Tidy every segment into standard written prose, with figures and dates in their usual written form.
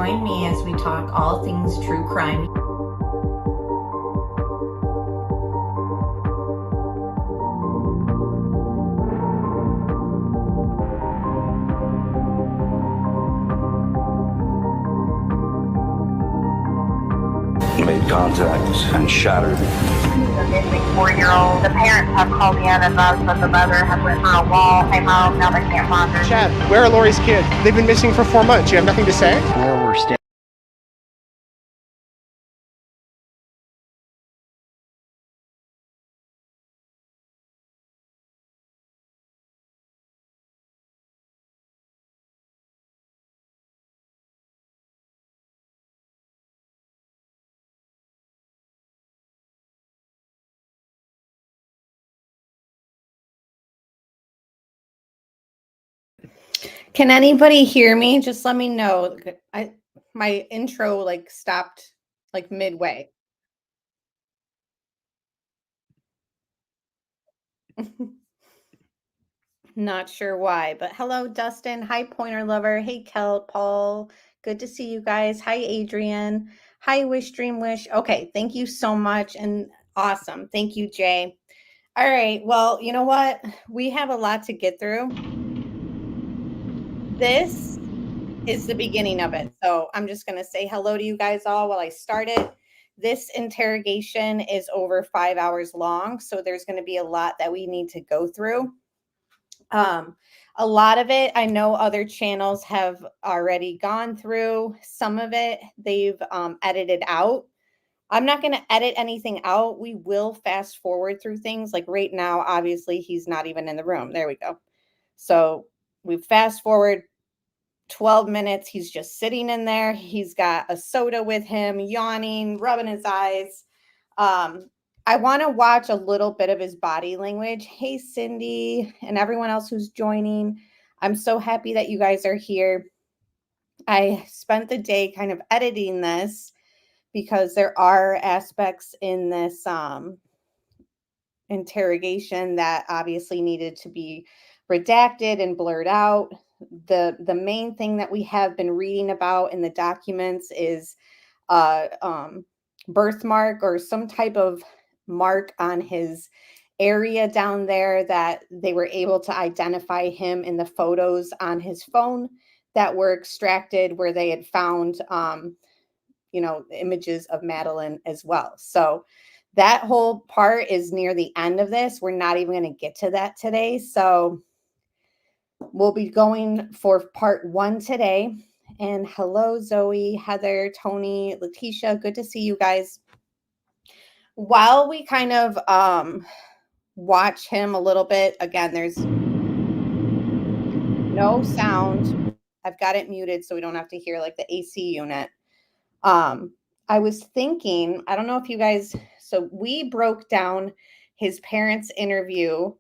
Join me as we talk all things true crime. Made contact and shattered. The missing 4-year-old. The parents have called in and advised that the mother has went through a wall, came home, now they can't find her. Chad, where are Lori's kids? They've been missing for 4 months. You have nothing to say? Can anybody hear me? Just let me know. My intro stopped midway. Not sure why, but hello, Dustin. Hi, Pointer Lover. Hey, Kel, Paul. Good to see you guys. Hi, Adrian. Hi, Wish Dream Wish. Okay, thank you so much and awesome. Thank you, Jay. All right, well, you know what? We have a lot to get through. This is the beginning of it. So I'm just going to say hello to you guys all while I start it. This interrogation is over 5 hours long, so there's going to be a lot that we need to go through. A lot of it, I know other channels have already gone through. Some of it they've edited out. I'm not going to edit anything out. We will fast forward through things. Like right now, obviously, he's not even in the room. There we go. So we fast forward 12 minutes. He's just sitting in there. He's got a soda with him, yawning, rubbing his eyes. I want to watch a little bit of his body language. Hey, Cindy, and everyone else who's joining. I'm so happy that you guys are here. I spent the day kind of editing this because there are aspects in this interrogation that obviously needed to be redacted and blurred out. The main thing that we have been reading about in the documents is birthmark or some type of mark on his area down there that they were able to identify him in the photos on his phone that were extracted where they had found images of Madeline as well. So that whole part is near the end of this. We're not even going to get to that today. So we'll be going for part 1 today. And hello, Zoe, Heather, Tony, Letitia. Good to see you guys. While we kind of watch him a little bit, again, there's no sound. I've got it muted so we don't have to hear like the AC unit. I was thinking, I don't know if you guys, so we broke down his parents' interview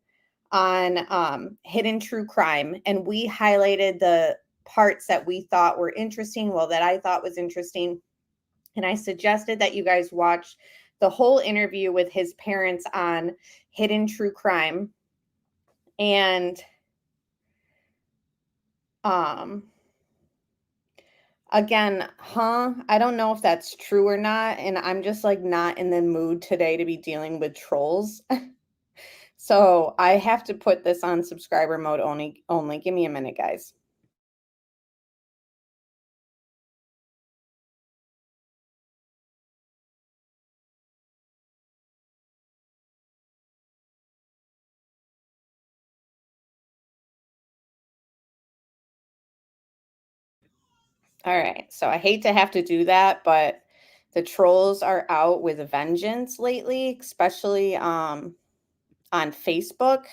on Hidden True Crime, and we highlighted the parts that we thought were interesting, well, that I thought was interesting. And I suggested that you guys watch the whole interview with his parents on Hidden True Crime. And again, I don't know if that's true or not. And I'm just like not in the mood today to be dealing with trolls. So I have to put this on subscriber mode only. Give me a minute, guys. All right. So I hate to have to do that, but the trolls are out with a vengeance lately, especially on Facebook,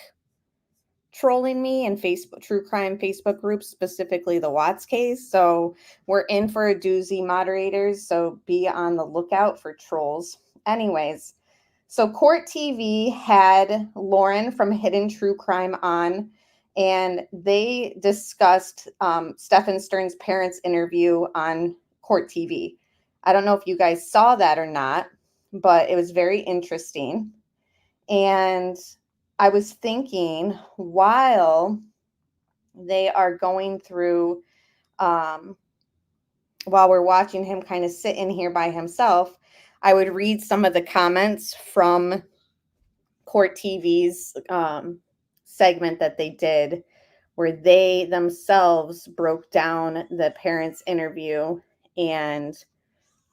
trolling me and Facebook true crime Facebook groups, specifically the Watts case. So we're in for a doozy, moderators. So be on the lookout for trolls. Anyways, so Court TV had Lauren from Hidden True Crime on, and they discussed Stephan Sterns' parents' interview on Court TV. I don't know if you guys saw that or not, but it was very interesting. And I was thinking, while they are going through while we're watching him kind of sit in here by himself, I would read some of the comments from Court TV's segment that they did, where they themselves broke down the parents' interview, and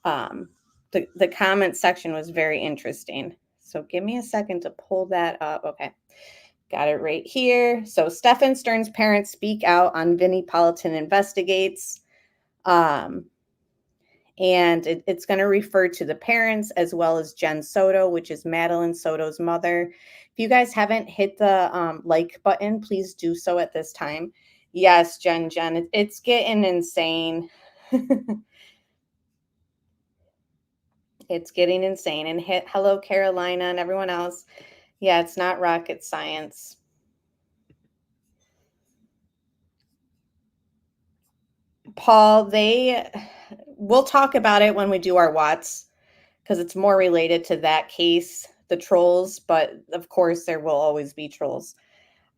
the comment section was very interesting. So give me a second to pull that up. Okay, got it right here. So Stephan Sterns' parents speak out on Vinnie Politan investigates. And it's going to refer to the parents as well as Jen Soto, which is Madeline Soto's mother. If you guys haven't hit the like button, please do so at this time. Yes, Jen, it's getting insane. It's getting insane. And hit hello, Carolina, and everyone else. Yeah, it's not rocket science. Paul, we'll talk about it when we do our Watts, because it's more related to that case, the trolls, but of course there will always be trolls.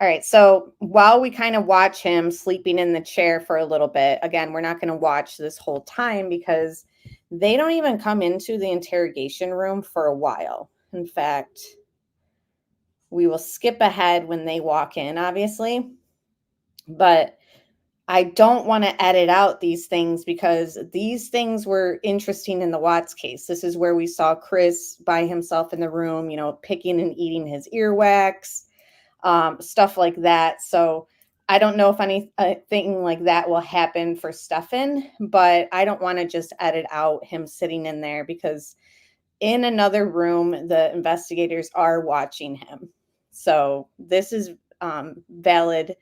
All right, so while we kind of watch him sleeping in the chair for a little bit, again, we're not going to watch this whole time because they don't even come into the interrogation room for a while. In fact, we will skip ahead when they walk in, obviously, but I don't want to edit out these things because these things were interesting in the Watts case. This is where we saw Chris by himself in the room, picking and eating his earwax, stuff like that. So I don't know if anything like that will happen for Stephan, but I don't want to just edit out him sitting in there because in another room, the investigators are watching him. So this is valid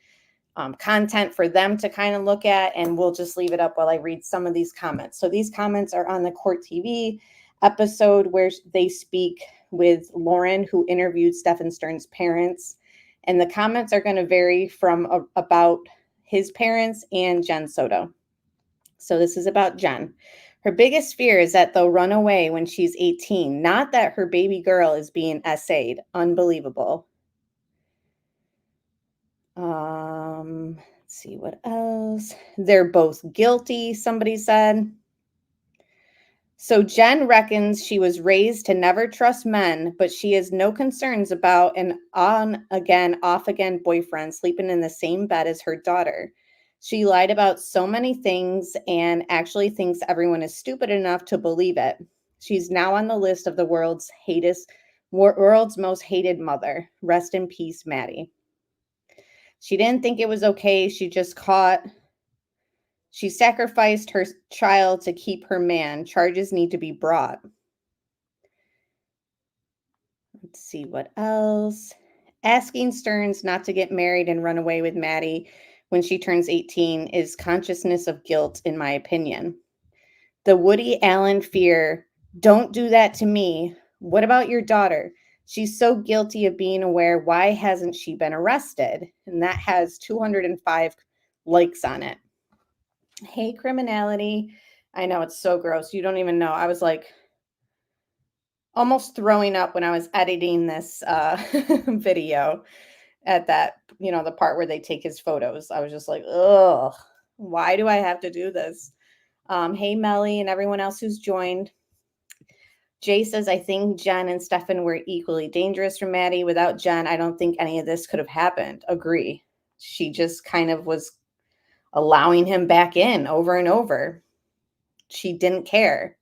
content for them to kind of look at, and we'll just leave it up while I read some of these comments. So these comments are on the Court TV episode where they speak with Lauren, who interviewed Stephan Sterns' parents, and the comments are going to vary from about his parents and Jen Soto. So this is about Jen. Her biggest fear is that they'll run away when she's 18, not that her baby girl is being essayed. Unbelievable. Let's see what else. They're both guilty, somebody said. So Jen reckons she was raised to never trust men, but she has no concerns about an on-again, off-again boyfriend sleeping in the same bed as her daughter. She lied about so many things and actually thinks everyone is stupid enough to believe it. She's now on the list of the world's most hated mother. Rest in peace, Maddie. She didn't think it was okay. She sacrificed her child to keep her man. Charges need to be brought. Let's see what else. Asking Sterns not to get married and run away with Maddie when she turns 18 is consciousness of guilt, in my opinion. The Woody Allen fear, don't do that to me. What about your daughter? She's so guilty of being aware. Why hasn't she been arrested? And that has 205 likes on it. Hey, criminality. I know, it's so gross. You don't even know. I was like almost throwing up when I was editing this video at that, the part where they take his photos. I was just like, ugh, why do I have to do this? Hey, Melly and everyone else who's joined. Jay says, I think Jen and Stephan were equally dangerous for Maddie. Without Jen, I don't think any of this could have happened. Agree. She just kind of was allowing him back in over and over. She didn't care.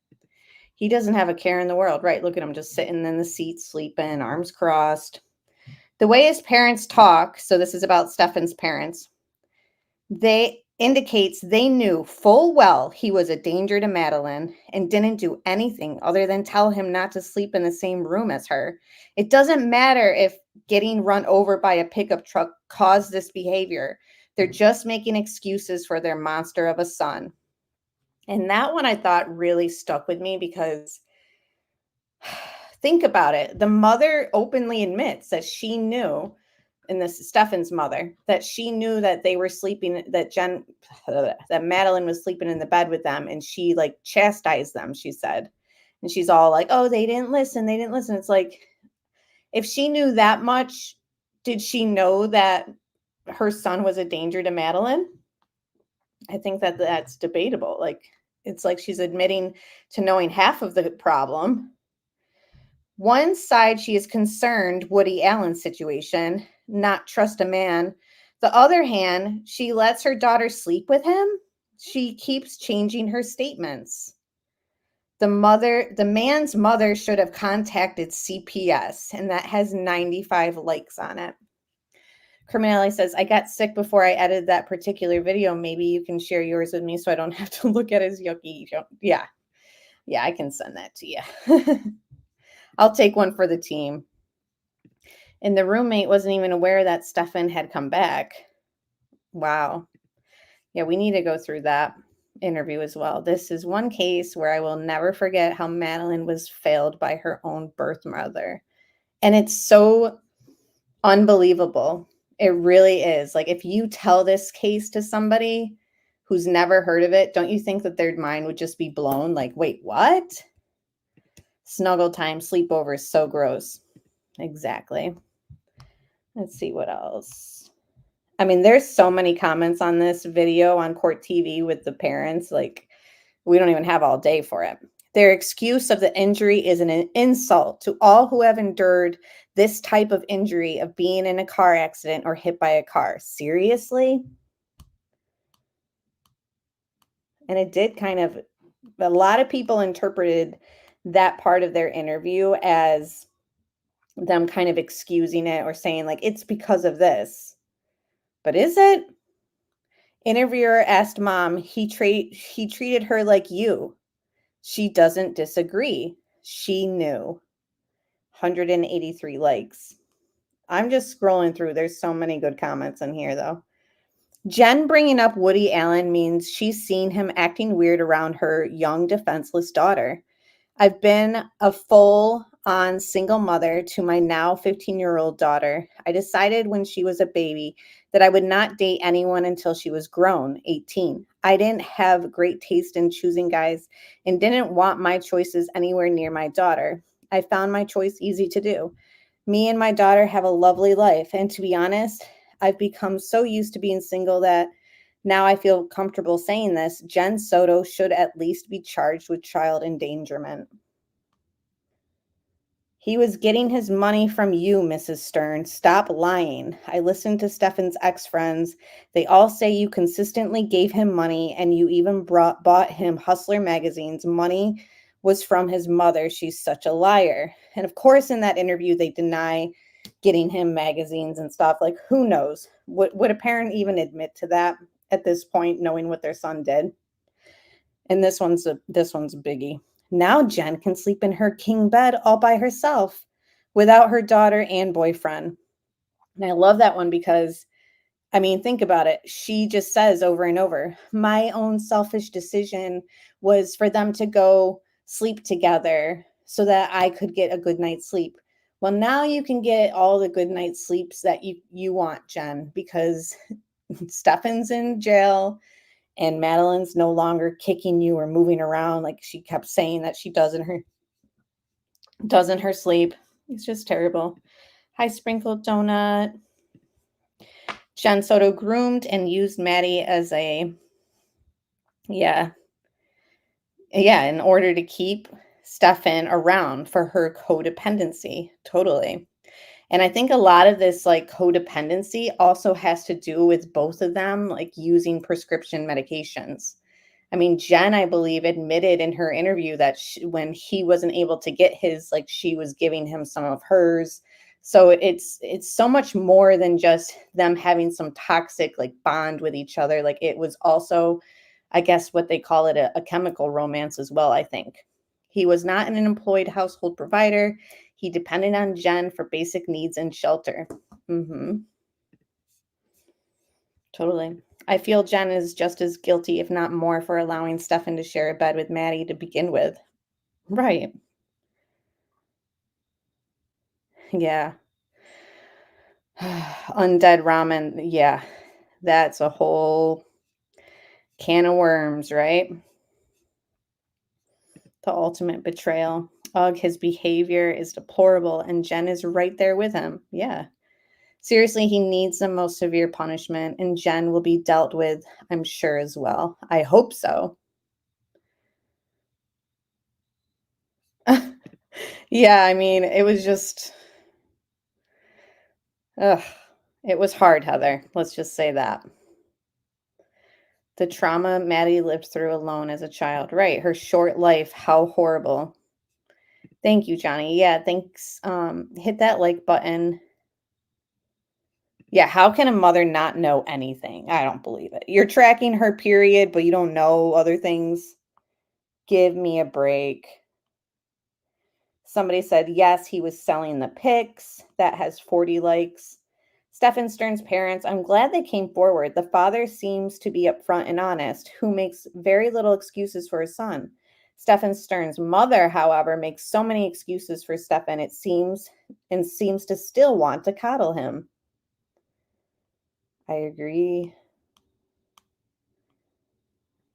He doesn't have a care in the world, right? Look at him just sitting in the seat, sleeping, arms crossed. The way his parents talk, so this is about Stephan's parents, indicates they knew full well he was a danger to Madeline and didn't do anything other than tell him not to sleep in the same room as her. It doesn't matter if getting run over by a pickup truck caused this behavior. They're just making excuses for their monster of a son. And that one I thought really stuck with me because think about it. The mother openly admits that she knew, and this is Stephan's mother, that she knew that they were sleeping, that Madeline was sleeping in the bed with them, and she like chastised them, she said. And she's all like, oh, they didn't listen. It's like, if she knew that much, did she know that her son was a danger to Madeline? I think that that's debatable. Like, it's like she's admitting to knowing half of the problem. One side, she is concerned Woody Allen's situation, not trust a man. The other hand, she lets her daughter sleep with him. She keeps changing her statements. The man's mother should have contacted CPS, and that has 95 likes on it. Criminality says, I got sick before I edited that particular video. Maybe you can share yours with me so I don't have to look at his yucky. Yeah, I can send that to you. I'll take one for the team. And the roommate wasn't even aware that Stephan had come back. Wow. Yeah, we need to go through that interview as well. This is one case where I will never forget how Madeline was failed by her own birth mother. And it's so unbelievable. It really is. Like, if you tell this case to somebody who's never heard of it, don't you think that their mind would just be blown? Like, wait, what? Snuggle time, sleepover is so gross. Exactly. Let's see what else. I mean, there's so many comments on this video on Court TV with the parents. Like, we don't even have all day for it. Their excuse of the injury is an insult to all who have endured this type of injury of being in a car accident or hit by a car. Seriously? And it did kind of, a lot of people interpreted that part of their interview as them kind of excusing it or saying like, it's because of this. But is it? Interviewer asked mom, he treated her like you. She doesn't disagree. She knew. 183 likes. I'm just scrolling through. There's so many good comments in here, though. Jen bringing up Woody Allen means she's seen him acting weird around her young, defenseless daughter. I've been a full-on single mother to my now 15-year-old daughter. I decided when she was a baby that I would not date anyone until she was grown, 18. I didn't have great taste in choosing guys and didn't want my choices anywhere near my daughter. I found my choice easy to do. Me and my daughter have a lovely life, and to be honest, I've become so used to being single that now I feel comfortable saying this. Jen Soto should at least be charged with child endangerment. He was getting his money from you, Mrs. Sterns. Stop lying. I listened to Stephan's ex-friends. They all say you consistently gave him money and you even bought him Hustler magazines. Money was from his mother. She's such a liar. And of course, in that interview, they deny getting him magazines and stuff. Like, who knows? Would a parent even admit to that at this point, knowing what their son did? And this one's a biggie. Now Jen can sleep in her king bed all by herself without her daughter and boyfriend. And I love that one because, I mean, think about it. She just says over and over, my own selfish decision was for them to go sleep together so that I could get a good night's sleep. Well, now you can get all the good night's sleeps that you want, Jen, because Stephan's in jail and Madeline's no longer kicking you or moving around like she kept saying that she does in her sleep. It's just terrible. Hi, Sprinkled Donut. Jen Soto groomed and used Maddie as in order to keep Stephan around for her codependency. Totally. And I think a lot of this like codependency also has to do with both of them like using prescription medications. I mean, Jen, I believe, admitted in her interview that when he wasn't able to get his, like she was giving him some of hers. So it's so much more than just them having some toxic like bond with each other. Like it was also, I guess what they call it, a chemical romance as well, I think. He was not an employed household provider. He depended on Jen for basic needs and shelter. Totally. I feel Jen is just as guilty, if not more, for allowing Stephan to share a bed with Maddie to begin with. Right. Yeah. Undead ramen. Yeah. That's a whole can of worms, right? The ultimate betrayal. Ugh, his behavior is deplorable, and Jen is right there with him. Yeah. Seriously, he needs the most severe punishment, and Jen will be dealt with, I'm sure, as well. I hope so. Yeah, I mean, it was just, ugh, it was hard, Heather. Let's just say that. The trauma Maddie lived through alone as a child. Right. Her short life. How horrible. Thank you, Johnny. Yeah, thanks. Hit that like button. Yeah, how can a mother not know anything? I don't believe it. You're tracking her period, but you don't know other things. Give me a break. Somebody said, yes, he was selling the pics. That has 40 likes. Stephan Sterns' parents, I'm glad they came forward. The father seems to be upfront and honest, who makes very little excuses for his son. Stephan Sterns' mother, however, makes so many excuses for Stephan, it seems, and seems to still want to coddle him. I agree.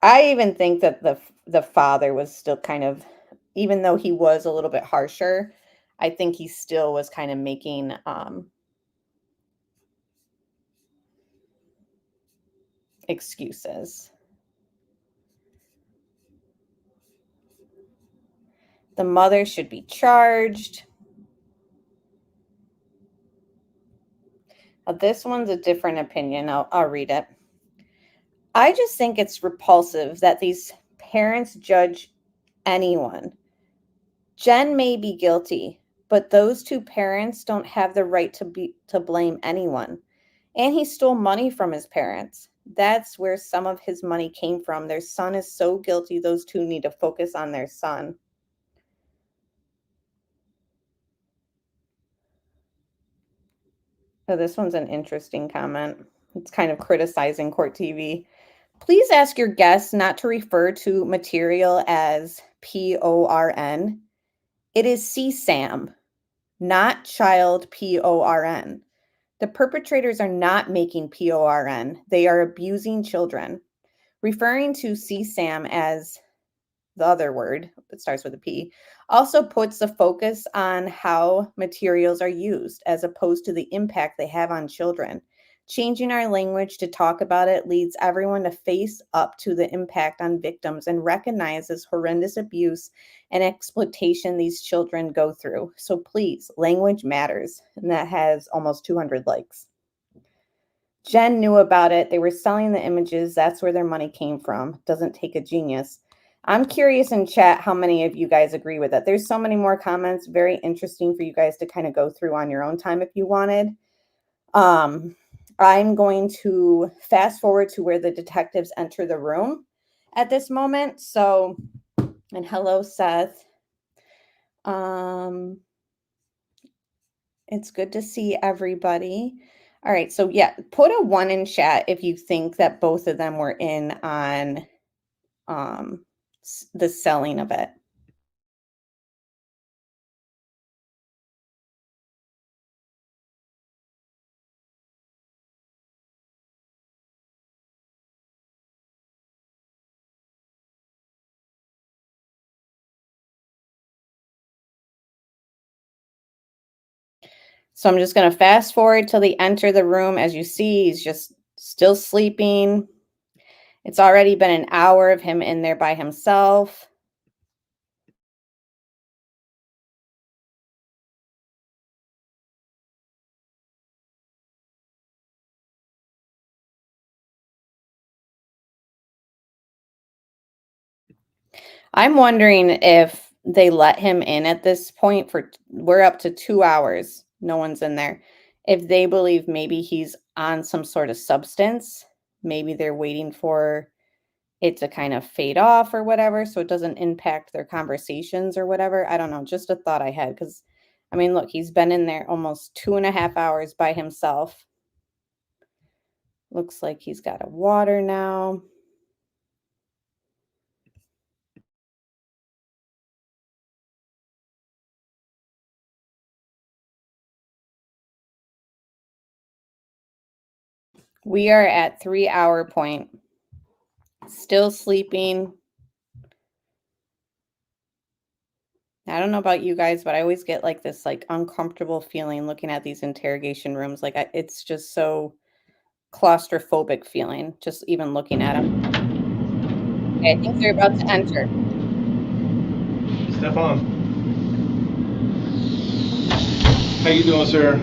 I even think that the father was still kind of, even though he was a little bit harsher, I think he still was kind of making excuses. The mother should be charged. This one's a different opinion. I'll read it. I just think it's repulsive that these parents judge anyone. Jen may be guilty, but those two parents don't have the right to blame anyone. And he stole money from his parents. That's where some of his money came from. Their son is so guilty. Those two need to focus on their son. Oh, this one's an interesting comment. It's kind of criticizing Court TV. Please ask your guests not to refer to material as PORN. It is CSAM, not child PORN. The perpetrators are not making PORN. They are abusing children. Referring to CSAM as the other word that starts with a P also puts the focus on how materials are used as opposed to the impact they have on children. Changing our language to talk about it leads everyone to face up to the impact on victims and recognize this horrendous abuse and exploitation these children go through. So please, language matters. And that has almost 200 likes. Jen knew about it. They were selling the images. That's where their money came from. Doesn't take a genius. I'm curious in chat how many of you guys agree with it. There's so many more comments. Very interesting for you guys to kind of go through on your own time if you wanted. I'm going to fast forward to where the detectives enter the room at this moment. So, and hello, Seth. It's good to see everybody. All right, so yeah, put a 1 in chat if you think that both of them were in on the selling of it. So I'm just going to fast forward till they enter the room. As you see, he's just still sleeping. It's already been an hour of him in there by himself. I'm wondering if they let him in at this point we're up to 2 hours. No one's in there. If they believe maybe he's on some sort of substance, maybe they're waiting for it to kind of fade off or whatever, so it doesn't impact their conversations or whatever. I don't know, just a thought I had, because I mean, look, he's been in there almost 2.5 hours by himself. Looks like he's got a water now. We are at 3-hour point. Still sleeping. I don't know about you guys, but I always get like this like uncomfortable feeling looking at these interrogation rooms. Like it's just so claustrophobic feeling, just even looking at them. Okay, I think they're about to enter. Stefan. How you doing, sir?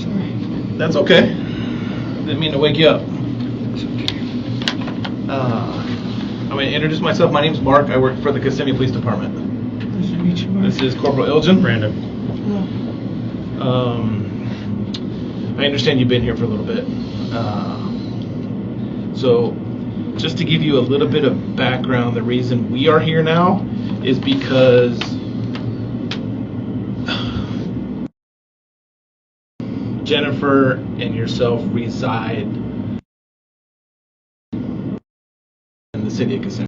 Sorry. That's okay. Didn't mean to wake you up. It's okay. I'm going to introduce myself. My name's Mark. I work for the Kissimmee Police Department. Nice to meet you, Mark. This is Corporal Ilgen. Brandon. I understand you've been here for a little bit. So, just to give you a little bit of background, the reason we are here now is because Jennifer and yourself reside in the city of Kissimmee.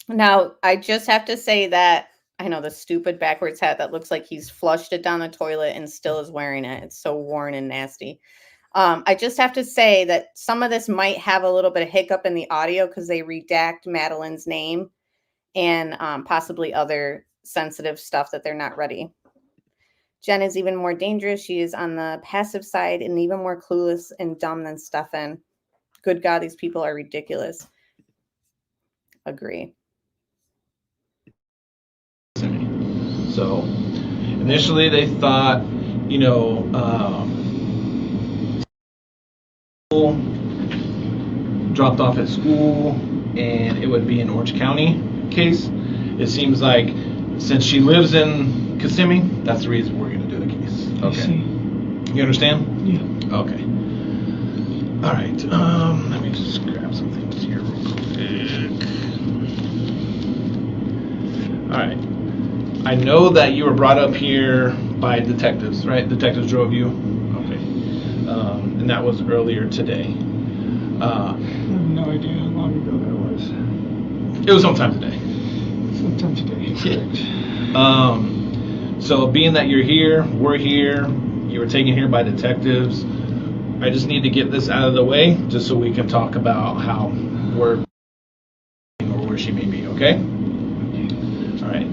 Now, I just have to say that I know the stupid backwards hat that looks like he's flushed it down the toilet and still is wearing it. It's so worn and nasty. I just have to say that some of this might have a little bit of hiccup in the audio because they redact Madeline's name and possibly other sensitive stuff that they're not ready. Jen is even more dangerous. She is on the passive side and even more clueless and dumb than Stephan. Good God, these people are ridiculous. Agree. So initially they thought, dropped off at school and it would be an Orange County case. It seems like since she lives in Kissimmee, that's the reason we're going to do the case. I see. You understand? Yeah. Okay. All right. Let me just grab some things here real quick. All right. I know that you were brought up here by detectives, right? Detectives drove you? Okay. And that was earlier today. I have no idea how long ago that was. It was sometime today. Sometime today. Correct. So being that you're here, we're here, you were taken here by detectives, I just need to get this out of the way just so we can talk about how we're or where she may be, okay? All right.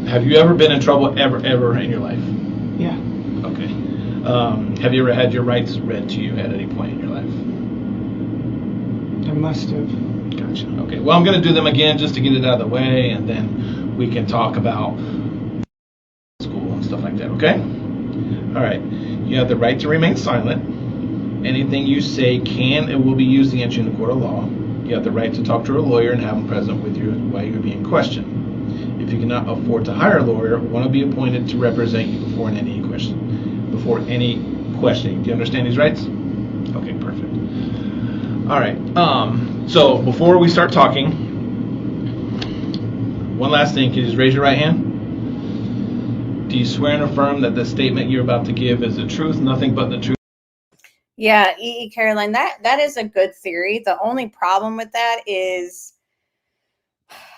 Have you ever been in trouble ever in your life? Yeah. Okay. Have you ever had your rights read to you at any point in your life? I must have. Gotcha. Okay. Well, I'm going to do them again just to get it out of the way, and then we can talk about school and stuff like that, okay? All right. You have the right to remain silent. Anything you say can and will be used against you in the court of law. You have the right to talk to a lawyer and have him present with you while you're being questioned. If you cannot afford to hire a lawyer, one will be appointed to represent you before any questioning. Do you understand these rights? Okay, perfect. All right. So before we start talking, one last thing. Can you just raise your right hand? Do you swear and affirm that the statement you're about to give is the truth, nothing but the truth? Yeah, Caroline, that is a good theory. The only problem with that is,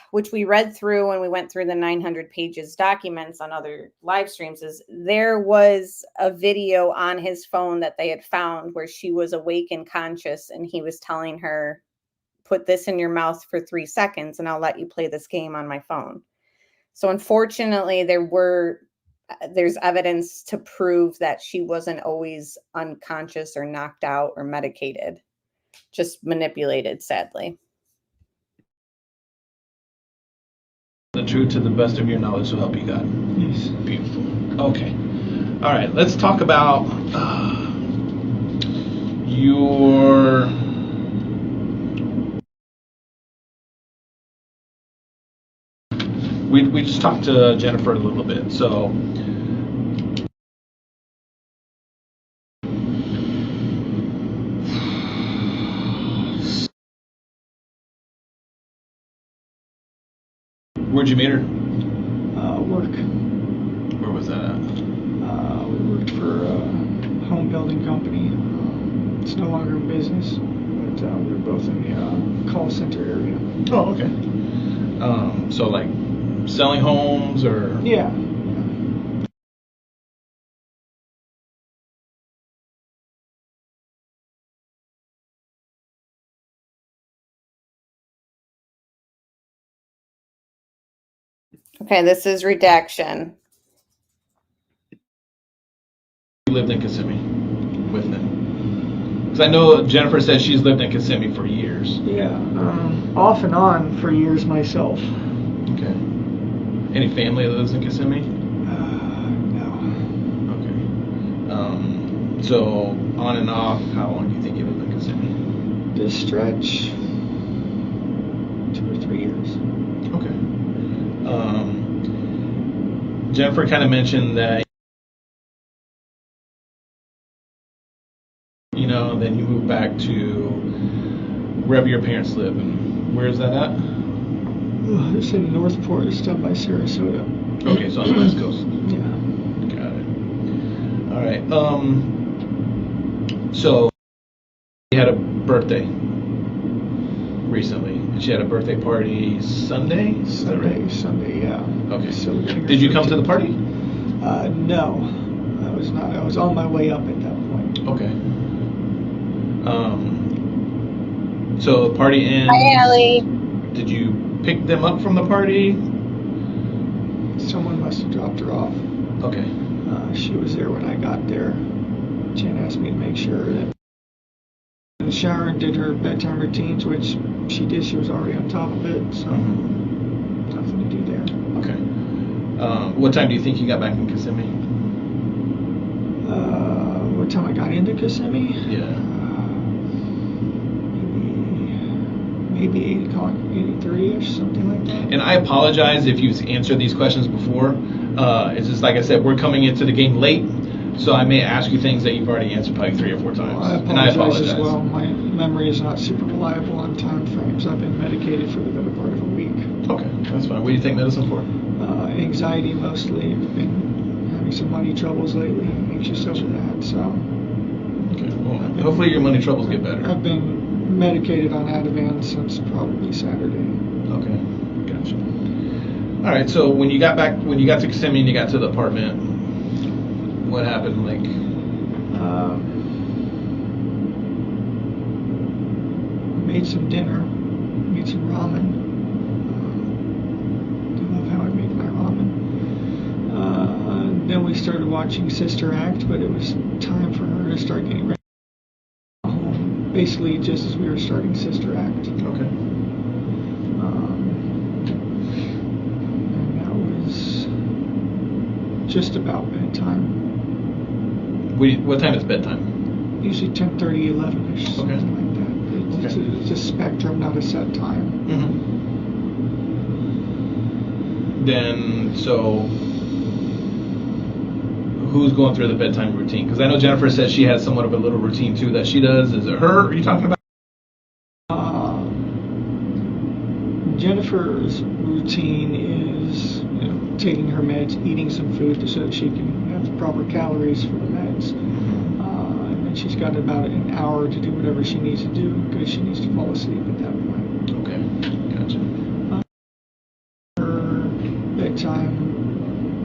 which we read through when we went through the 900 pages documents on other live streams, is there was a video on his phone that they had found where she was awake and conscious, and he was telling her, put this in your mouth for 3 seconds and I'll let you play this game on my phone. So unfortunately, there's evidence to prove that she wasn't always unconscious or knocked out or medicated, just manipulated, sadly. The truth to the best of your knowledge, so help you God. Yes. Beautiful. Okay. All right. Let's talk about your we just talked to Jennifer a little bit. So where'd you meet her? Work. Where was that at? We worked for a home building company. It's no longer in business, but we were both in the call center area. Oh, okay. So like selling homes or? Yeah. Okay, this is redaction. You lived in Kissimmee with them? Because I know Jennifer said she's lived in Kissimmee for years. Yeah. Off and on for years myself. Okay. Any family that lives in Kissimmee? No. Okay. So on and off, how long do you think you lived in Kissimmee? This stretch, 2 or 3 years. Okay. Jennifer kind of mentioned that, you know, then you move back to wherever your parents live. And where is that at? It's in Northport, it's down by Sarasota. Okay, so on the West Coast. Yeah. Got it. All right. So she had a birthday recently. She had a birthday party Sunday. Is that right? Sunday, yeah. Okay. So did you come to the party? No, I was not. I was on my way up at that point. Okay. So the party ends. Hi, Ellie. Did you pick them up from the party? Someone must have dropped her off. Okay. She was there when I got there. Jen asked me to make sure that in the shower and did her bedtime routines, which she did. She was already on top of it, so nothing to do there. Okay. What time do you think you got back in Kissimmee? What time I got into Kissimmee? Yeah. Maybe 8 o'clock, 8:30ish, something like that. And I apologize if you've answered these questions before. It's just like I said, we're coming into the game late, so I may ask you things that you've already answered probably 3 or 4 times. Well, I apologize as well. My memory is not super reliable on time frames. I've been medicated for the better part of a week. Okay, that's fine. What do you take medicine for? Anxiety mostly. I've been having some money troubles lately. Anxious over that, so. Okay, well, hopefully your money troubles get better. I've been medicated on Ativan since probably Saturday. Okay, gotcha. All right, so when you got to Kissimmee and you got to the apartment, what happened? Like, made some dinner, made some ramen. I love how I make my ramen. Then we started watching Sister Act, but it was time for her to start getting ready. Basically, just as we were starting Sister Act. okay. And that was just about bedtime. What time is bedtime? Usually 10:30, 11ish, something Okay. like that. It's a spectrum, not a set time. Mm-hmm. Then, so who's going through the bedtime routine? Because I know Jennifer says she has somewhat of a little routine too that she does. Is it her? Are you talking about? Jennifer's routine is, taking her meds, eating some food so that she can have the proper calories for the meds. And then she's got about an hour to do whatever she needs to do because she needs to fall asleep at that point. Okay, gotcha. Her bedtime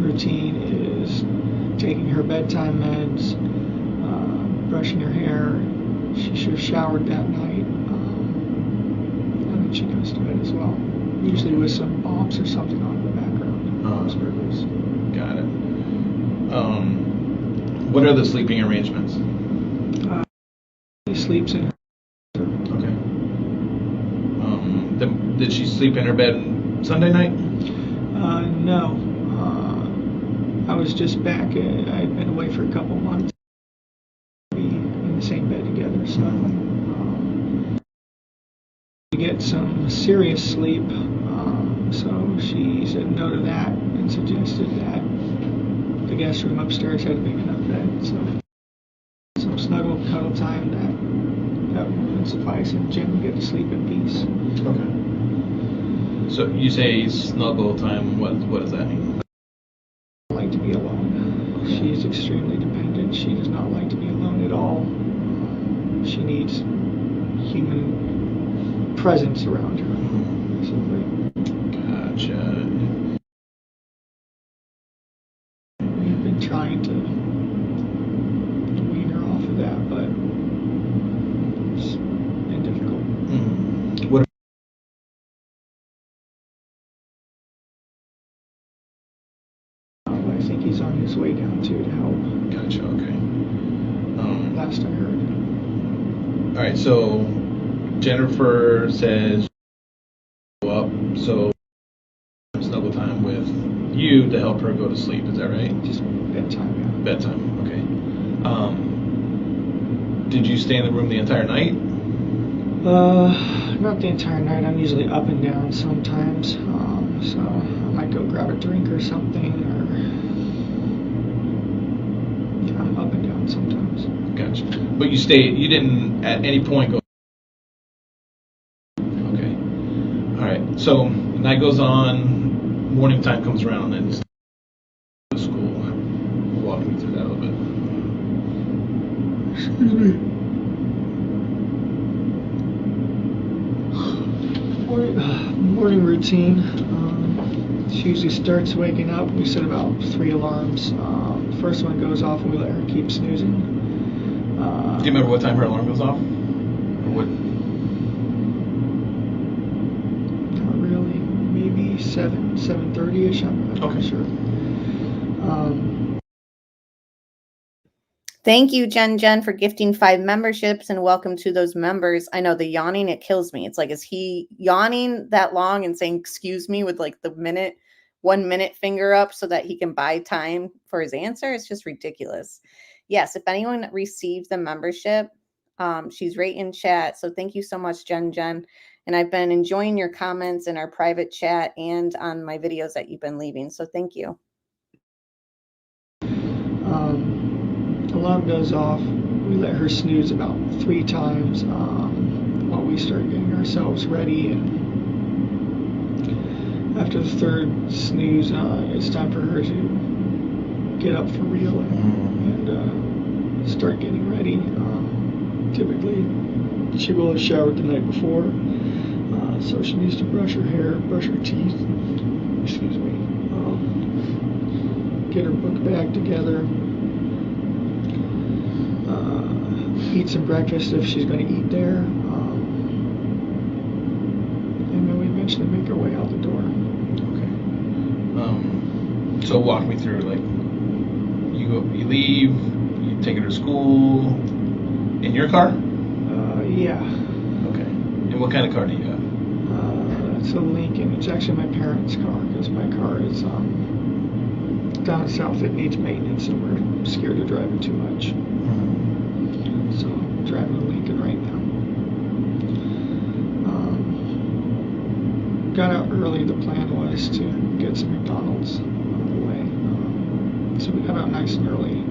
routine is taking her bedtime meds, brushing her hair. She should have showered that night, and then she goes to bed as well. Usually with some bombs or something on in the background. Bombs burgers. Got it. What are the sleeping arrangements? She sleeps in her. Okay. Did she sleep in her bed Sunday night? No. I was just back. I had been away for a couple months. Be in the same bed together, so to get some serious sleep. So she said no to that and suggested that the guest room upstairs had a big enough bed. So some snuggle cuddle time that would suffice, and Jen would get to sleep in peace. Okay. So you say snuggle time. What does that mean? Like to be alone. She's extremely dependent. She does not like to be alone at all. She needs human presence around her. Basically. Gotcha. We've been trying to wean her off of that, but it's been difficult. What? I think he's on his way down too to help. Gotcha. Okay. Last I heard. All right. So Jennifer says go up. So snuggle time with food to help her go to sleep. Is that right? Just bedtime, yeah. Bedtime. Okay. Did you stay in the room the entire night? Not the entire night. I'm usually up and down sometimes. So I might go grab a drink or something, or yeah, I'm up and down sometimes. Gotcha. But you didn't at any point go. Okay. All right. So the night goes on, morning time comes around, and it's school. Walk me through that a little bit. Excuse me. Morning routine. She usually starts waking up. We set about 3 alarms. The first one goes off and we let her keep snoozing. Do you remember what time her alarm goes off? Or what? Not really. Maybe 7:30ish. I'm not Okay. sure. Thank you, Jen, for gifting 5 memberships, and welcome to those members. I know the yawning, it kills me. It's like, is he yawning that long and saying, excuse me, with like the 1 minute finger up so that he can buy time for his answer? It's just ridiculous. Yes, if anyone received the membership, she's right in chat. So thank you so much, Jen. And I've been enjoying your comments in our private chat and on my videos that you've been leaving. So thank you. Alarm goes off. We let her snooze about 3 times while we start getting ourselves ready. And after the 3rd snooze, it's time for her to get up for real and start getting ready. Typically, she will have showered the night before, so she needs to brush her hair, brush her teeth. Excuse me. Get her book bag together. Eat some breakfast if she's going to eat there, and then we eventually make our way out the door. Okay. So walk me through, like, you leave, you take her to school in your car? Yeah. Okay. And what kind of car do you have? It's a Lincoln. It's actually my parents' car because my car is down south. It needs maintenance, and we're scared to drive it too much. So I'm driving a Lincoln right now. Got out early. The plan was to get some McDonald's on the way. So we got out nice and early.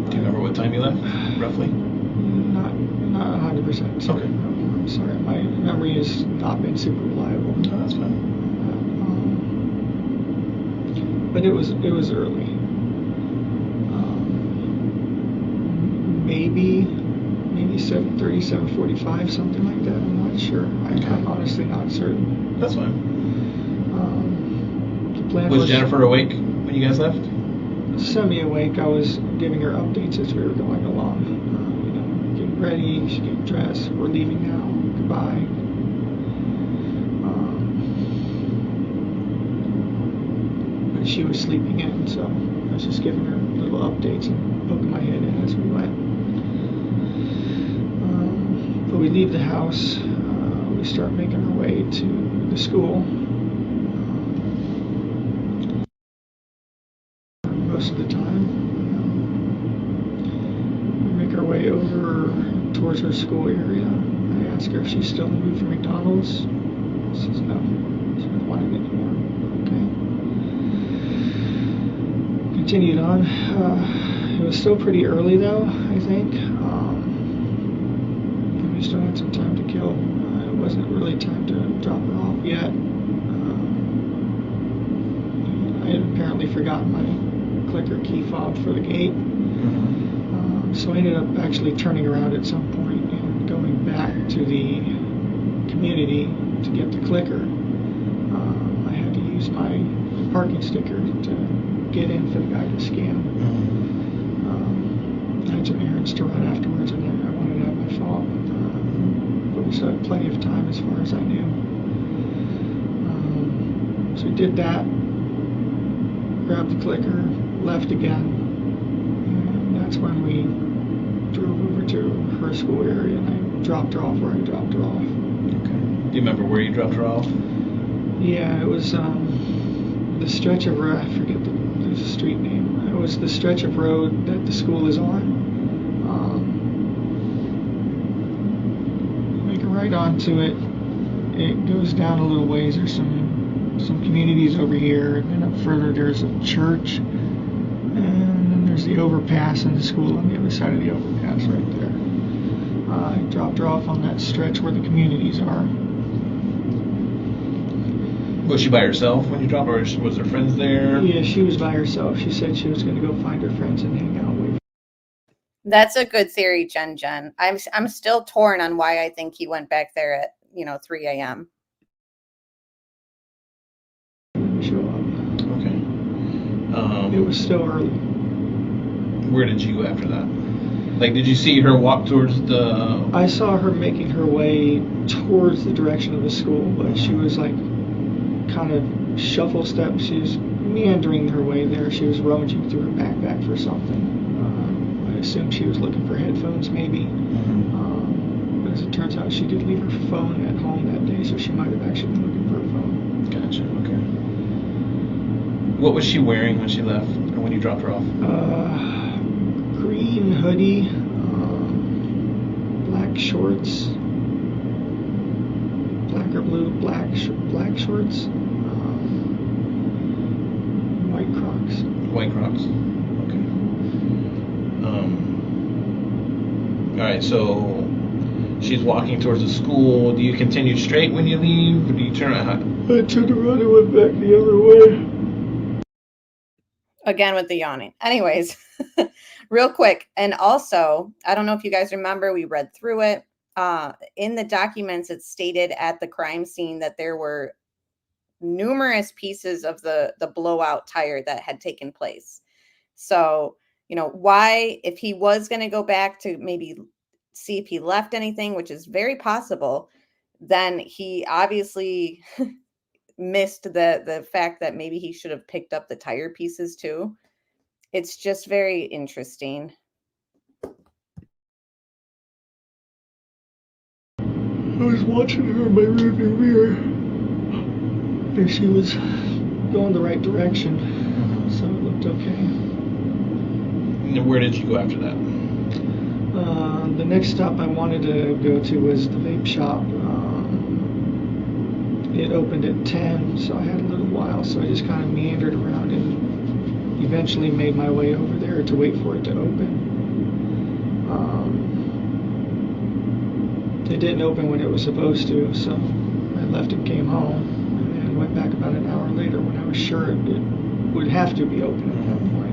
Do you remember what time you left, roughly? Not 100%. Okay. I'm sorry. My memory has not been super reliable. No, that's fine. But it was early. Maybe 7:30, 7:45, something like that. I'm not sure. I'm honestly not certain. That's fine. The plan Was Jennifer awake when you guys left? Semi-awake. I was giving her updates as we were going along. Getting ready, she's getting dressed. We're leaving now. Goodbye. But she was sleeping in, so I was just giving her little updates and poking my head in as we went. But we leave the house. We start making our way to the school. Most of the time, we make our way over towards her school area. I ask her if she's still in the mood for McDonald's. She says no. She doesn't want it anymore. Okay. Continued on. It was still pretty early though, I think. And we still had some time to kill. It wasn't really time to drop her off yet. I had apparently forgotten my clicker key fob for the gate. So I ended up actually turning around at some point and going back to the community to get the clicker. I had to use my parking sticker to get in for the guy to scan. I had some errands to run afterwards, and I wanted to have my fob. But we still had plenty of time as far as I knew. So we did that, grabbed the clicker, left again, and that's when we drove over to her school area, and I dropped her off where I dropped her off. Okay. Do you remember where you dropped her off? Yeah, it was the stretch of road, I forget there's a street name. It was the stretch of road that the school is on. Make a right onto it. It goes down a little ways. There's some communities over here, and then up further there's a church, and then there's the overpass and the school on the other side of the overpass right there. I dropped her off on that stretch where the communities are. Was she by herself when you dropped her, or was her friends there? Yeah, she was by herself. She said she was going to go find her friends and hang out with. That's a good theory, Jen. I'm still torn on why I think he went back there at 3 a.m. Show up. Okay. It was still early. Where did you go after that? Like, did you see her walk towards the... I saw her making her way towards the direction of the school, but she was like kind of shuffle step. She was meandering her way there. She was rummaging through her backpack for something. I assumed she was looking for headphones, maybe. But as it turns out, she did leave her phone at home that day, so she might have actually been looking for her phone. Gotcha, okay. What was she wearing when she left, or when you dropped her off? Green hoodie, black shorts, black or blue, black shorts, white Crocs. White Crocs. Okay. All right. So she's walking towards the school. Do you continue straight when you leave, or do you turn around? I turned around and went back the other way. Again with the yawning. Anyways, real quick. And also, I don't know if you guys remember, we read through it. In the documents, it stated at the crime scene that there were numerous pieces of the blowout tire that had taken place. So, why, if he was going to go back to maybe see if he left anything, which is very possible, then he obviously missed the fact that maybe he should have picked up the tire pieces too. It's just very interesting. I was watching her in my rearview mirror, and she was going the right direction, so it looked okay. And where did you go after that? The next stop I wanted to go to was the vape shop. It opened at 10, so I had a little while, so I just kind of meandered around and eventually made my way over there to wait for it to open. It didn't open when it was supposed to, so I left and came home, and then went back about an hour later when I was sure it would have to be open at that point.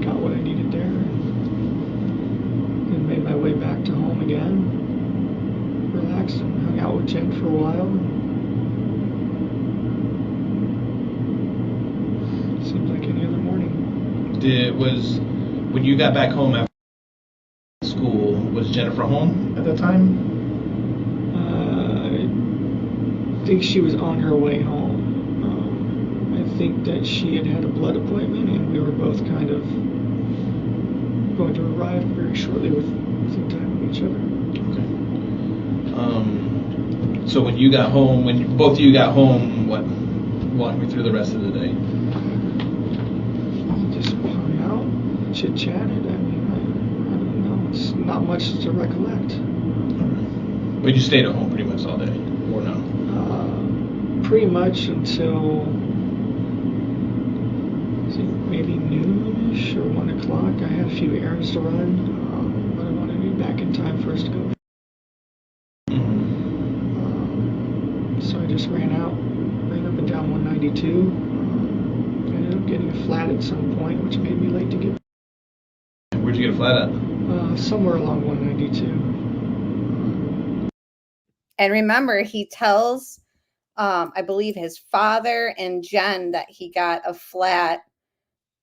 Got what I needed there, and made my way back to home again. Relaxed and hung out with Jen for a while. Seemed like any other morning. When you got back home after school, was Jennifer home at that time? I think she was on her way home. I think that she had a blood appointment, and we were both kind of going to arrive very shortly within time with each other. Okay. So when you got home, when both of you got home, what? Walk me through the rest of the day. Just hung out, chit-chatted. I mean, I don't know. It's not much to recollect. Right. But you stayed at home pretty much all day, or no? Pretty much until maybe noonish or 1 o'clock. I had a few errands to run, but I wanted to be back in time for us to go. So I just ran up and down 192. Ended up getting a flat at some point, which made me late to get. Where'd you get a flat at? Somewhere along 192. And remember, he tells, I believe, his father and Jen that he got a flat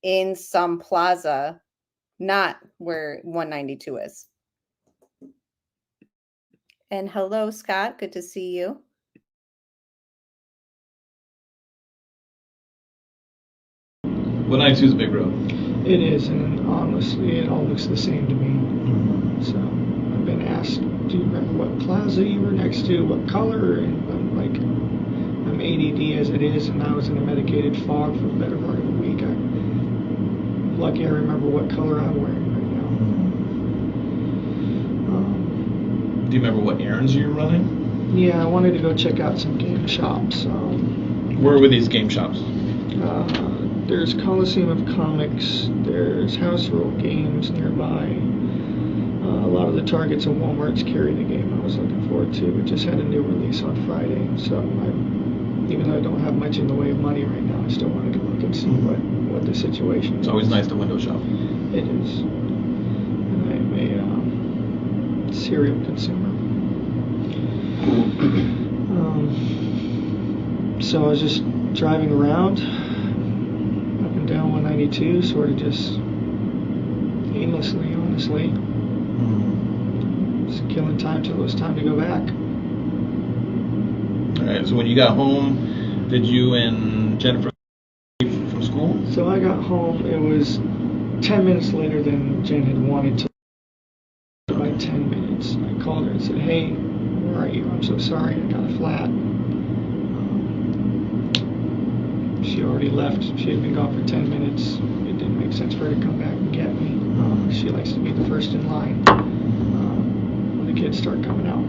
in some plaza, not where 192 is. And hello, Scott. Good to see you. 192 is a big road. It is, and honestly, it all looks the same to me. So I've been asked, do you remember what plaza you were next to, what color? And I'm like, I I'm ADD as it is, and I was in a medicated fog for the better part of a week. I'm lucky I remember what color I'm wearing right now. Do you remember what errands you were running? Yeah, I wanted to go check out some game shops. Where were these game shops? There's Coliseum of Comics, there's House Rule Games nearby. A lot of the Targets and Walmarts carry the game I was looking forward to. It just had a new release on Friday, so even though I don't have much in the way of money right now, I still wanted to look and see what the situation is. It's always nice to window shop. It is. And I'm a serial consumer. So I was just driving around up and down 192, sort of just aimlessly, honestly. Just killing time till it was time to go back. All right. So when you got home, did you and Jennifer leave from school? So I got home. It was 10 minutes later than Jen had wanted to. By 10 minutes, I called her and said, "Hey, where are you? I'm so sorry. I got a flat." She already left. She had been gone for 10 minutes. It didn't make sense for her to come back and get me. She likes to be the first in line when the kids start coming out.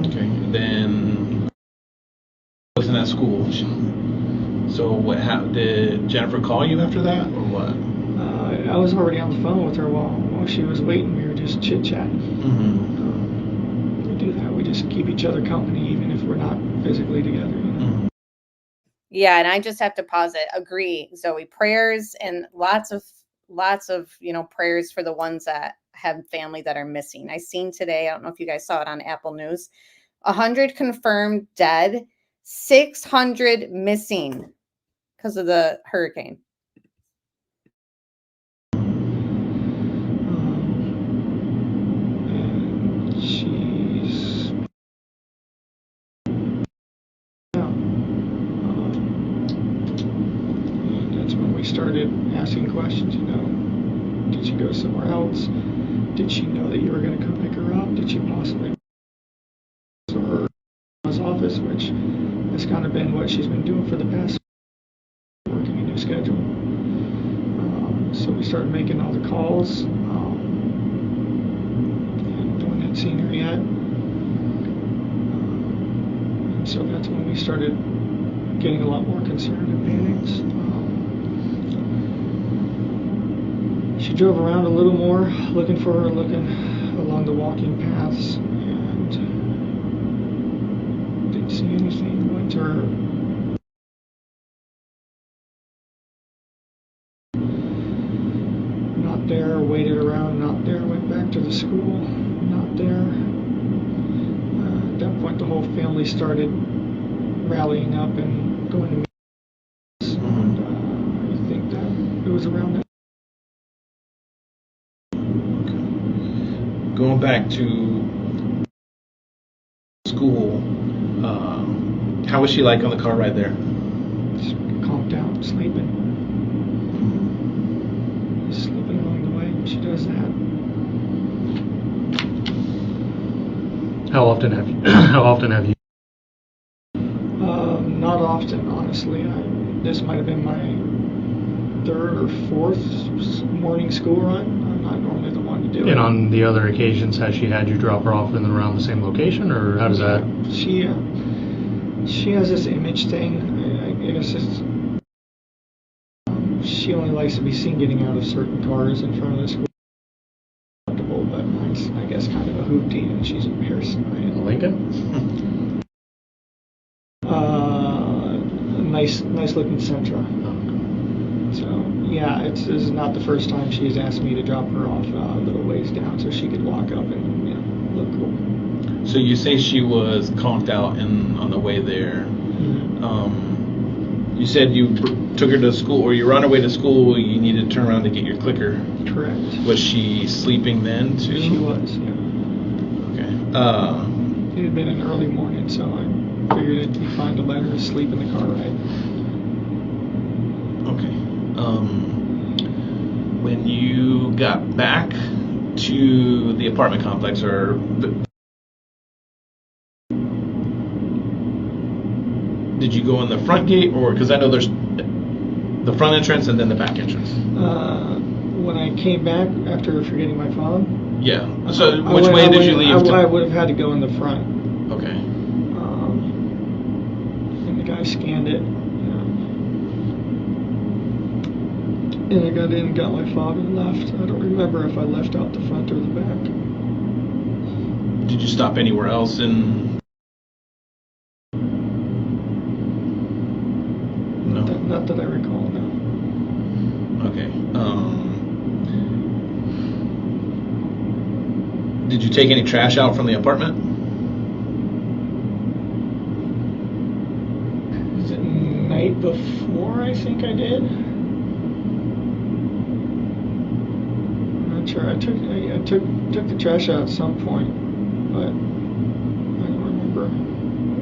Okay. And then wasn't at school. So what? Did Jennifer call you after that, or what? I was already on the phone with her while she was waiting. We were just chit-chatting. We do that. We just keep each other company even if we're not physically together. You know? Yeah, and I just have to pause it. Agree, Zoe. Prayers and lots of prayers for the ones that have family that are missing. I seen today, I don't know if you guys saw it on Apple News, 100 confirmed dead, 600 missing because of the hurricane. Started asking questions, did she go somewhere else? Did she know that you were going to come pick her up? Did she possibly go to her office, which has kind of been what she's been doing for the past, working a new schedule. So we started making all the calls. And no one had seen her yet. And so that's when we started getting a lot more concerned and panicked. She drove around a little more, looking for her, looking along the walking paths, and didn't see anything. Went to her not there, waited around, not there, went back to the school, not there. At that point, the whole family started rallying up and going to meetings, and I think that it was around that. Going back to school, how was she like on the car ride there? Just calmed down, sleeping along the way. She does that. How often have you? Not often, honestly. This might have been my third or fourth morning school run. I'm not normally the one to do it. And on the other occasions, has she had you drop her off in and around the same location, or how does that? She has this image thing. I guess she only likes to be seen getting out of certain cars in front of the school. But mine's, I guess, kind of a hoopty, and she's embarrassed by it. Lincoln? Nice looking Sentra. So yeah, this is not the first time she's asked me to drop her off a little ways down so she could walk up and look cool. So you say she was conked out on the way there. You said you took her to school, or you were on her way to school. You needed to turn around to get your clicker. Correct. Was she sleeping then too? She was. Yeah. Okay. It had been an early morning, so I figured it'd be fine to let her sleep in the car ride. Okay. When you got back to the apartment complex, or Did you go in the front gate, or because I know there's the front entrance and then the back entrance? When I came back after forgetting my phone. Yeah. So which way did you leave? I would have had to go in the front. Okay. And the guy scanned it. And I got in, got my fob, and left. I don't remember if I left out the front or the back. Did you stop anywhere else in? No. Not that I recall, no. Okay. Did you take any trash out from the apartment? Was it night before? I think I did. Sure, I took the trash out at some point, but I don't remember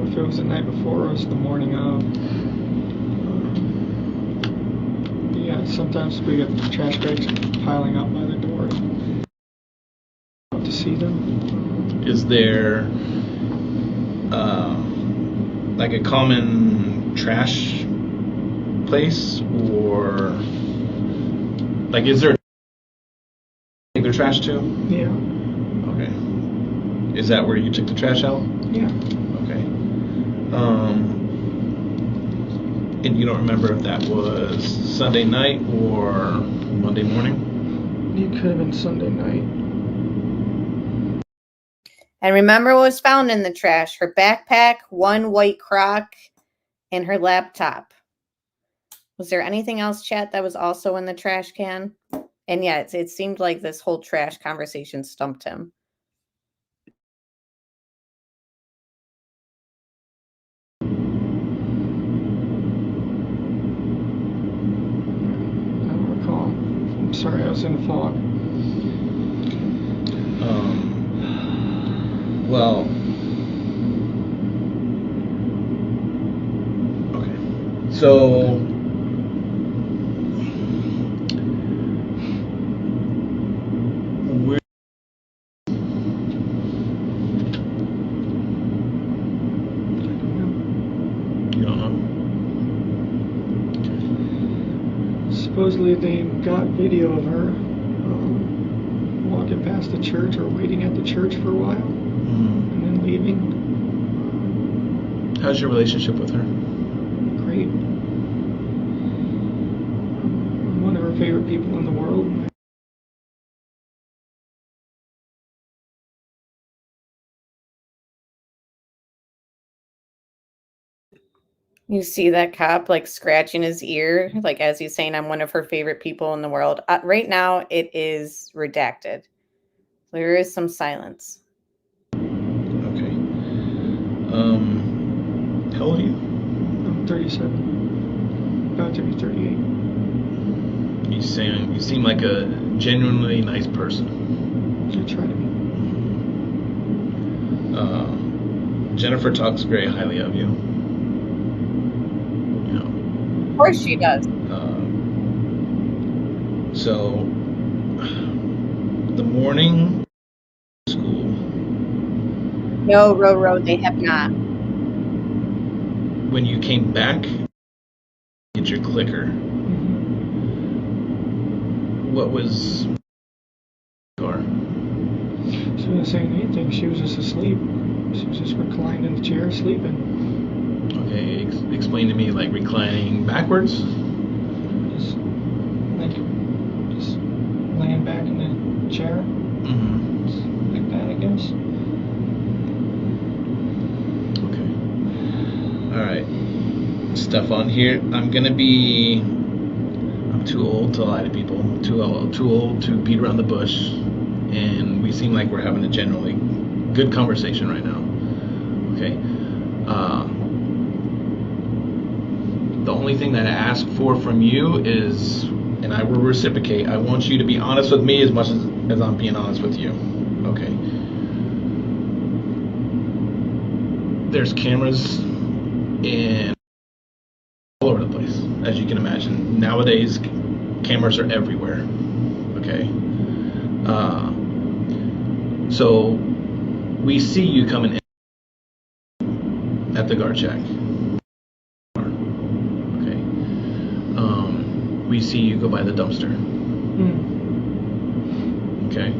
if it was the night before or it was the morning of. Yeah, sometimes we get the trash bags piling up by the door to see them. Is there like a common trash place, or like is there their trash too? Yeah. Okay. Is that where you took the trash out? Yeah. Okay. And you don't remember if that was Sunday night or Monday morning? It could have been Sunday night. And remember what was found in the trash: her backpack, one white Croc, and her laptop. Was there anything else, chat, that was also in the trash can? And yeah, it seemed like this whole trash conversation stumped him. I don't recall. I'm sorry, I was in fog. Well, okay. So supposedly they got video of her walking past the church or waiting at the church for a while and then leaving. How's your relationship with her? Great. I'm one of her favorite people in the world. You see that cop like scratching his ear, like as he's saying, I'm one of her favorite people in the world. Right now, it is redacted. There is some silence. Okay. How old are you? I'm 37. About to be 38. You seem like a genuinely nice person. I try to be. Jennifer talks very highly of you. Of course she does. So, the morning school. No, Ro, they have not. When you came back, get your clicker. What was car? She wasn't saying anything. She was just asleep. She was just reclined in the chair, sleeping. Okay, explain to me, like reclining backwards? Just laying back in the chair. Mm-hmm. Just like that, I guess. Okay. All right. Stephan here. I'm too old to lie to people. Too old to beat around the bush. And we seem like we're having a generally good conversation right now. Okay. The only thing that I ask for from you is, and I will reciprocate, I want you to be honest with me as much as I'm being honest with you. Okay. There's cameras in all over the place, as you can imagine. Nowadays, cameras are everywhere. Okay. So we see you coming in at the guard check. we see you go by the dumpster. Okay.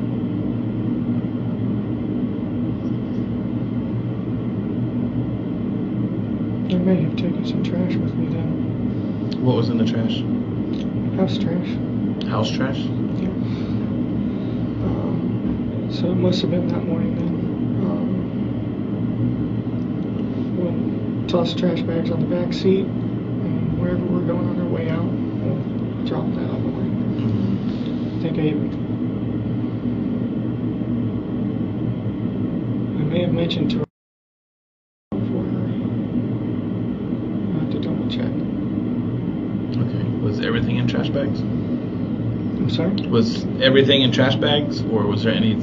I may have taken some trash with me then. What was in the trash? House trash. House trash? Yeah. So it must have been that morning then. We'll toss trash bags on the back seat, and wherever we're going on our way out, we'll drop that on the way. I think I may have mentioned to her before. I'll have to double check. Okay. Was everything in trash bags? I'm sorry? Was everything in trash bags, or was there any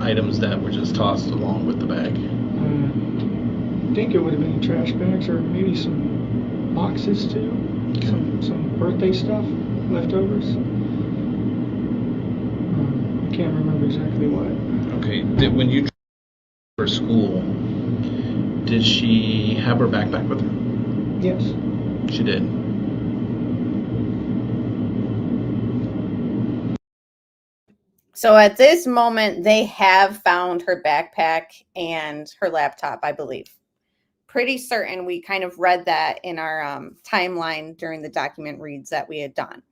items that were just tossed along with the bag? I think it would have been trash bags or maybe some boxes too. Okay. Some birthday stuff, leftovers. I can't remember exactly what. Okay. When you for school, did she have her backpack with her? Yes. She did. So at this moment, they have found her backpack and her laptop, I believe. Pretty certain. We kind of read that in our timeline during the document reads that we had done.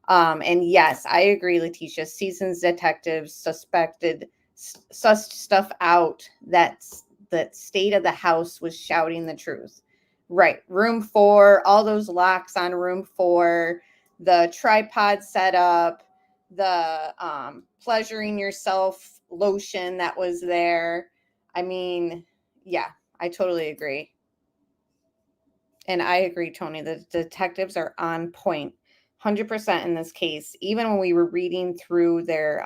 And yes, I agree, Letitia. Seasoned detectives sussed stuff out that state of the house was shouting the truth. Right. Room 4, all those locks on room 4, the tripod setup, the pleasuring yourself lotion that was there. I mean, yeah, I totally agree. And I agree, Tony, the detectives are on point 100% in this case. Even when we were reading through their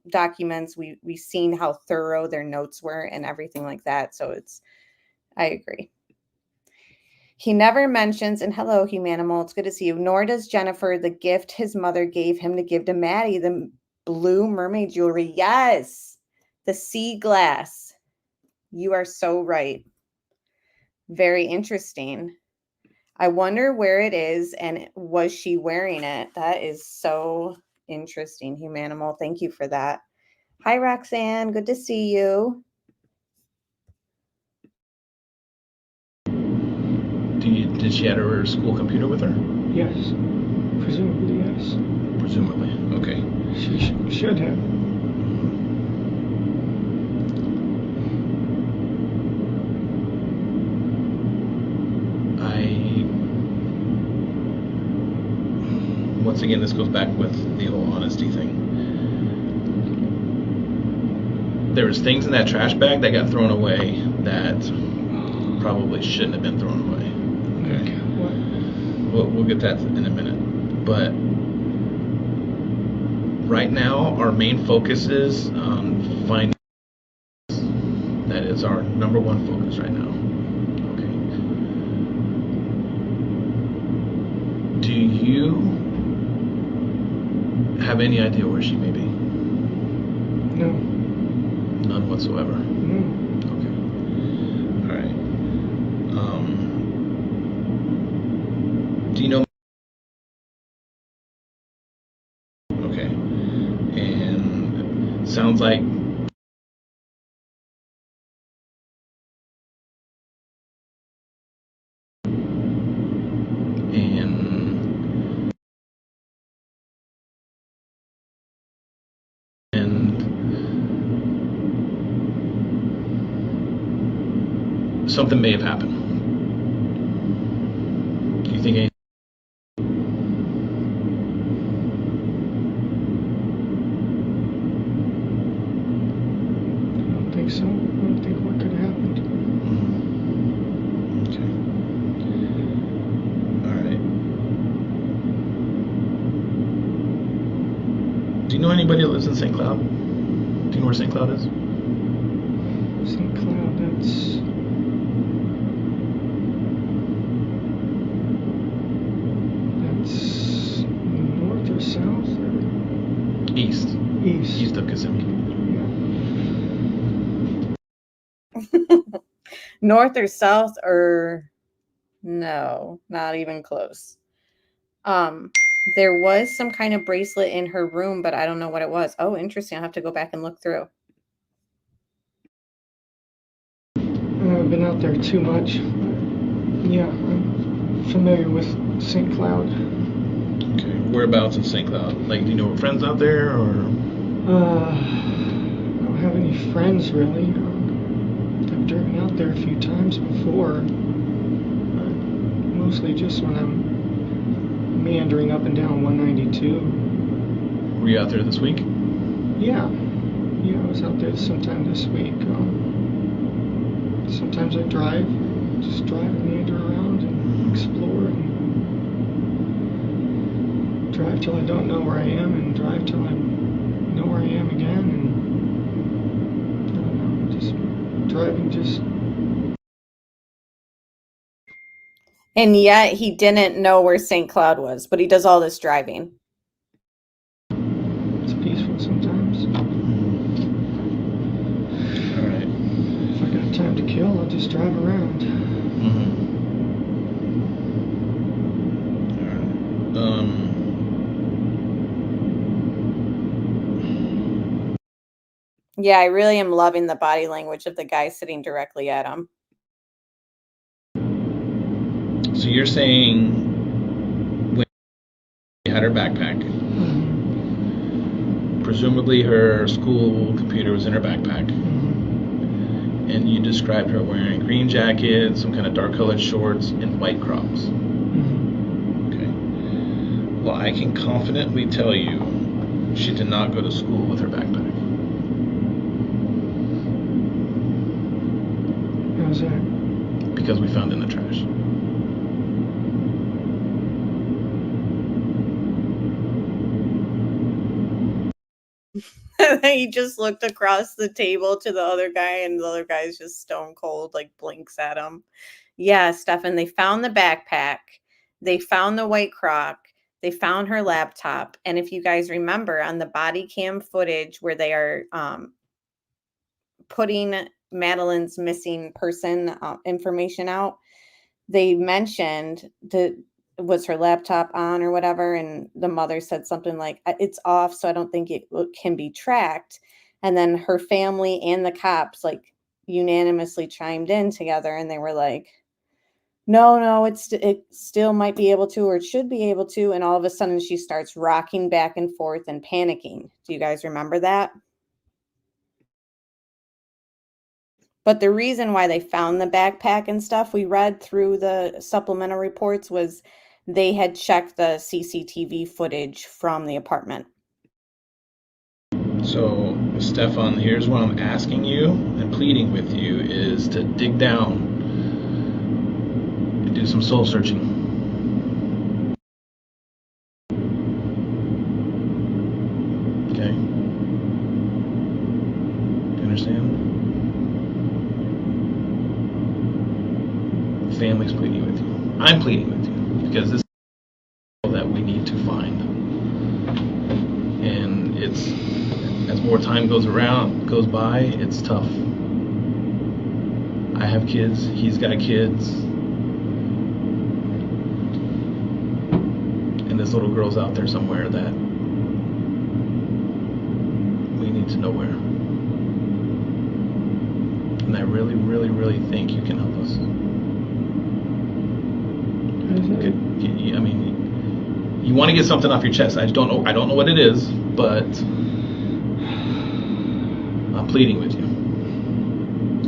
documents, we seen how thorough their notes were and everything like that. So I agree. He never mentions, and hello, Humanimal, it's good to see you, nor does Jennifer the gift his mother gave him to give to Maddie, the blue mermaid jewelry. Yes, the sea glass. You are so right. Very interesting. I wonder where it is and was she wearing it? That is so interesting, Humanimal. Thank you for that. Hi, Roxanne. Good to see you. Did she have her school computer with her? Yes. Presumably, yes. Presumably. Okay. She should have. Once again, this goes back with the whole honesty thing. There was things in that trash bag that got thrown away that probably shouldn't have been thrown away. Okay. We'll get that in a minute. But right now, our main focus is on finding. That is our number one focus right now. Okay. Do you have any idea where she may be? No. None whatsoever. No. Okay. All right. Do you know? Okay. And sounds like. Something may have happened. Do you think anything? I don't think so. I don't think what could have happened. Okay. All right. Do you know anybody that lives in St. Cloud? Do you know where St. Cloud is? St. Cloud, that's north or south or East. east? East of Kissimmee. Yeah. North or south or no, not even close. There was some kind of bracelet in her room, but I don't know what it was. Oh, interesting. I'll have to go back and look through. I've been out there too much. Yeah, I'm familiar with St. Cloud. Okay. Whereabouts in St. Cloud? Like, do you know friends out there, or? I don't have any friends really. I've driven out there a few times before. Mostly just when I'm meandering up and down 192. Were you out there this week? Yeah, I was out there sometime this week. Sometimes I just drive and meander around and explore, and drive till I don't know where I am, and drive till I know where I am again, and I don't know, just driving, just. And yet he didn't know where St. Cloud was, but he does all this driving. It's peaceful sometimes. All right. If I got time to kill, I'll just drive around. All right. Yeah, I really am loving the body language of the guy sitting directly at him. So you're saying when she had her backpack, presumably her school computer was in her backpack, and you described her wearing a green jacket, some kind of dark colored shorts, and white Crocs. Okay. Well, I can confidently tell you she did not go to school with her backpack. How's that? Because we found it in the trash. He just looked across the table to the other guy, and the other guy's just stone cold, like blinks at him. Yeah, Stephan, they found the backpack. They found the white Croc. They found her laptop. And if you guys remember on the body cam footage where they are putting Madeline's missing person information out, they mentioned was her laptop on or whatever, and the mother said something like, it's off, so I don't think it can be tracked. And then her family and the cops like unanimously chimed in together, and they were like, no, it still might be able to, or it should be able to. And all of a sudden she starts rocking back and forth and panicking. Do you guys remember that? But the reason why they found the backpack and stuff, we read through the supplemental reports, was they had checked the CCTV footage from the apartment. So, Stephan, here's what I'm asking you and pleading with you is to dig down and do some soul searching. Okay? Do you understand? Family's pleading with you. I'm pleading with you because this is that we need to find. And it's, as more time goes by, it's tough. I have kids, he's got kids, and this little girl's out there somewhere that we need to know where. And I really, really, really think you can help us. I mean, you want to get something off your chest. I don't know what it is, but I'm pleading with you.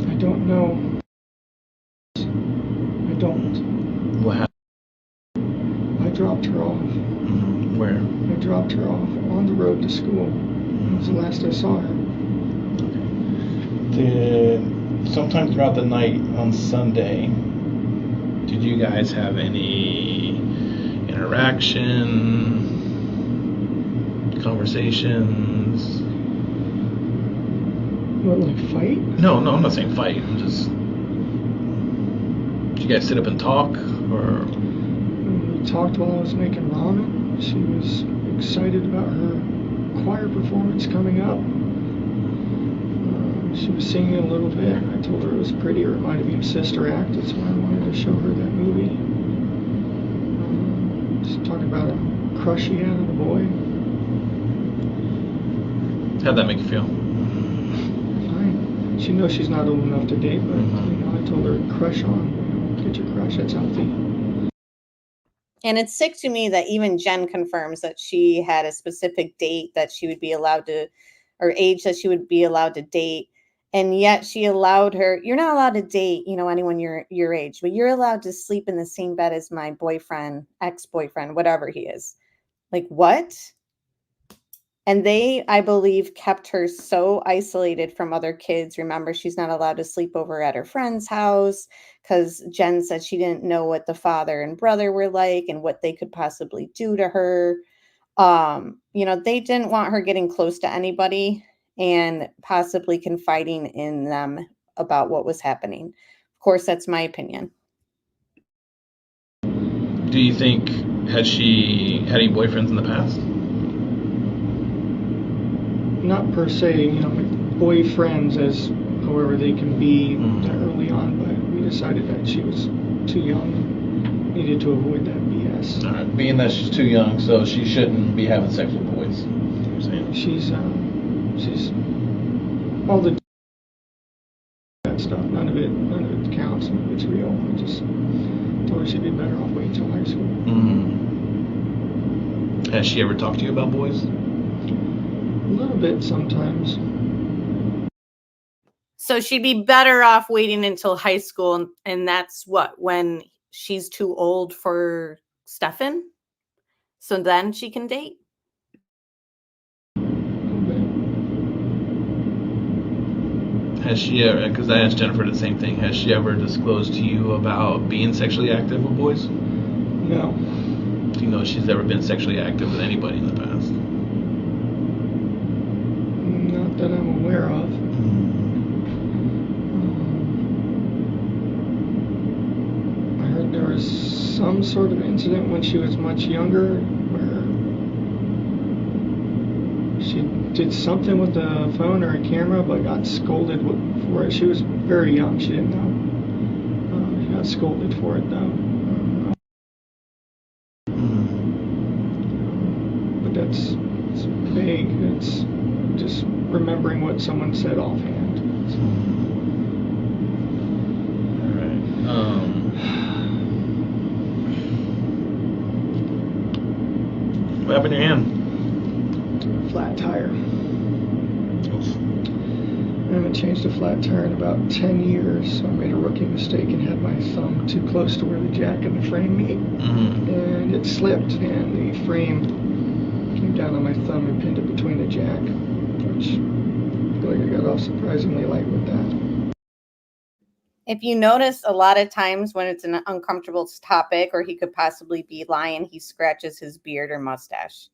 I don't know. I don't. What happened? I dropped her off. Where? I dropped her off on the road to school. That was the last I saw her. Okay. Sometime throughout the night on Sunday, did you guys have any interaction, conversations? What, like fight? No, I'm not saying fight. I'm just. Did you guys sit up and talk, or? We talked while I was making ramen. She was excited about her choir performance coming up. She was singing a little bit. I told her it was pretty, or it reminded me of Sister Act. That's why I wanted to show her that movie. Just talking about a crush she had on the boy. How'd that make you feel? Fine. She knows she's not old enough to date, but I told her crush on. Get your crush. That's healthy. And it's sick to me that even Jen confirms that she had a specific date that she would be allowed to, or age that she would be allowed to date. And yet she allowed her, you're not allowed to date, anyone your age, but you're allowed to sleep in the same bed as my boyfriend, ex-boyfriend, whatever he is. Like, what? And they, I believe, kept her so isolated from other kids. Remember, she's not allowed to sleep over at her friend's house because Jen said she didn't know what the father and brother were like and what they could possibly do to her. They didn't want her getting close to anybody and possibly confiding in them about what was happening. Of course, that's my opinion. Do you think, had she had any boyfriends in the past? Not per se, boyfriends as however they can be early on, but we decided that she was too young. Needed to avoid that BS. All right. Being that she's too young, so she shouldn't be having sex with boys. You're saying? She's all the that stuff. None of it counts. None of it's real. I just told her she'd be better off waiting until high school. Has she ever talked to you about boys? A little bit sometimes. So she'd be better off waiting until high school, and that's when she's too old for Stephan? So then she can date? Has she ever, because I asked Jennifer the same thing, has she ever disclosed to you about being sexually active with boys? No. Do you know if she's ever been sexually active with anybody in the past? Not that I'm aware of. I heard there was some sort of incident when she was much younger where she did something with the phone or a camera but got scolded for it. She was very young. She didn't know. She got scolded for it though. But it's vague. It's just remembering what someone said offhand. All right. What happened to your hand? Flat tire. I haven't changed a flat tire in about 10 years, so I made a rookie mistake and had my thumb too close to where the jack and the frame meet. And it slipped, and the frame came down on my thumb and pinned it between the jack, which I feel like I got off surprisingly light with that. If you notice, a lot of times when it's an uncomfortable topic or he could possibly be lying, he scratches his beard or mustache.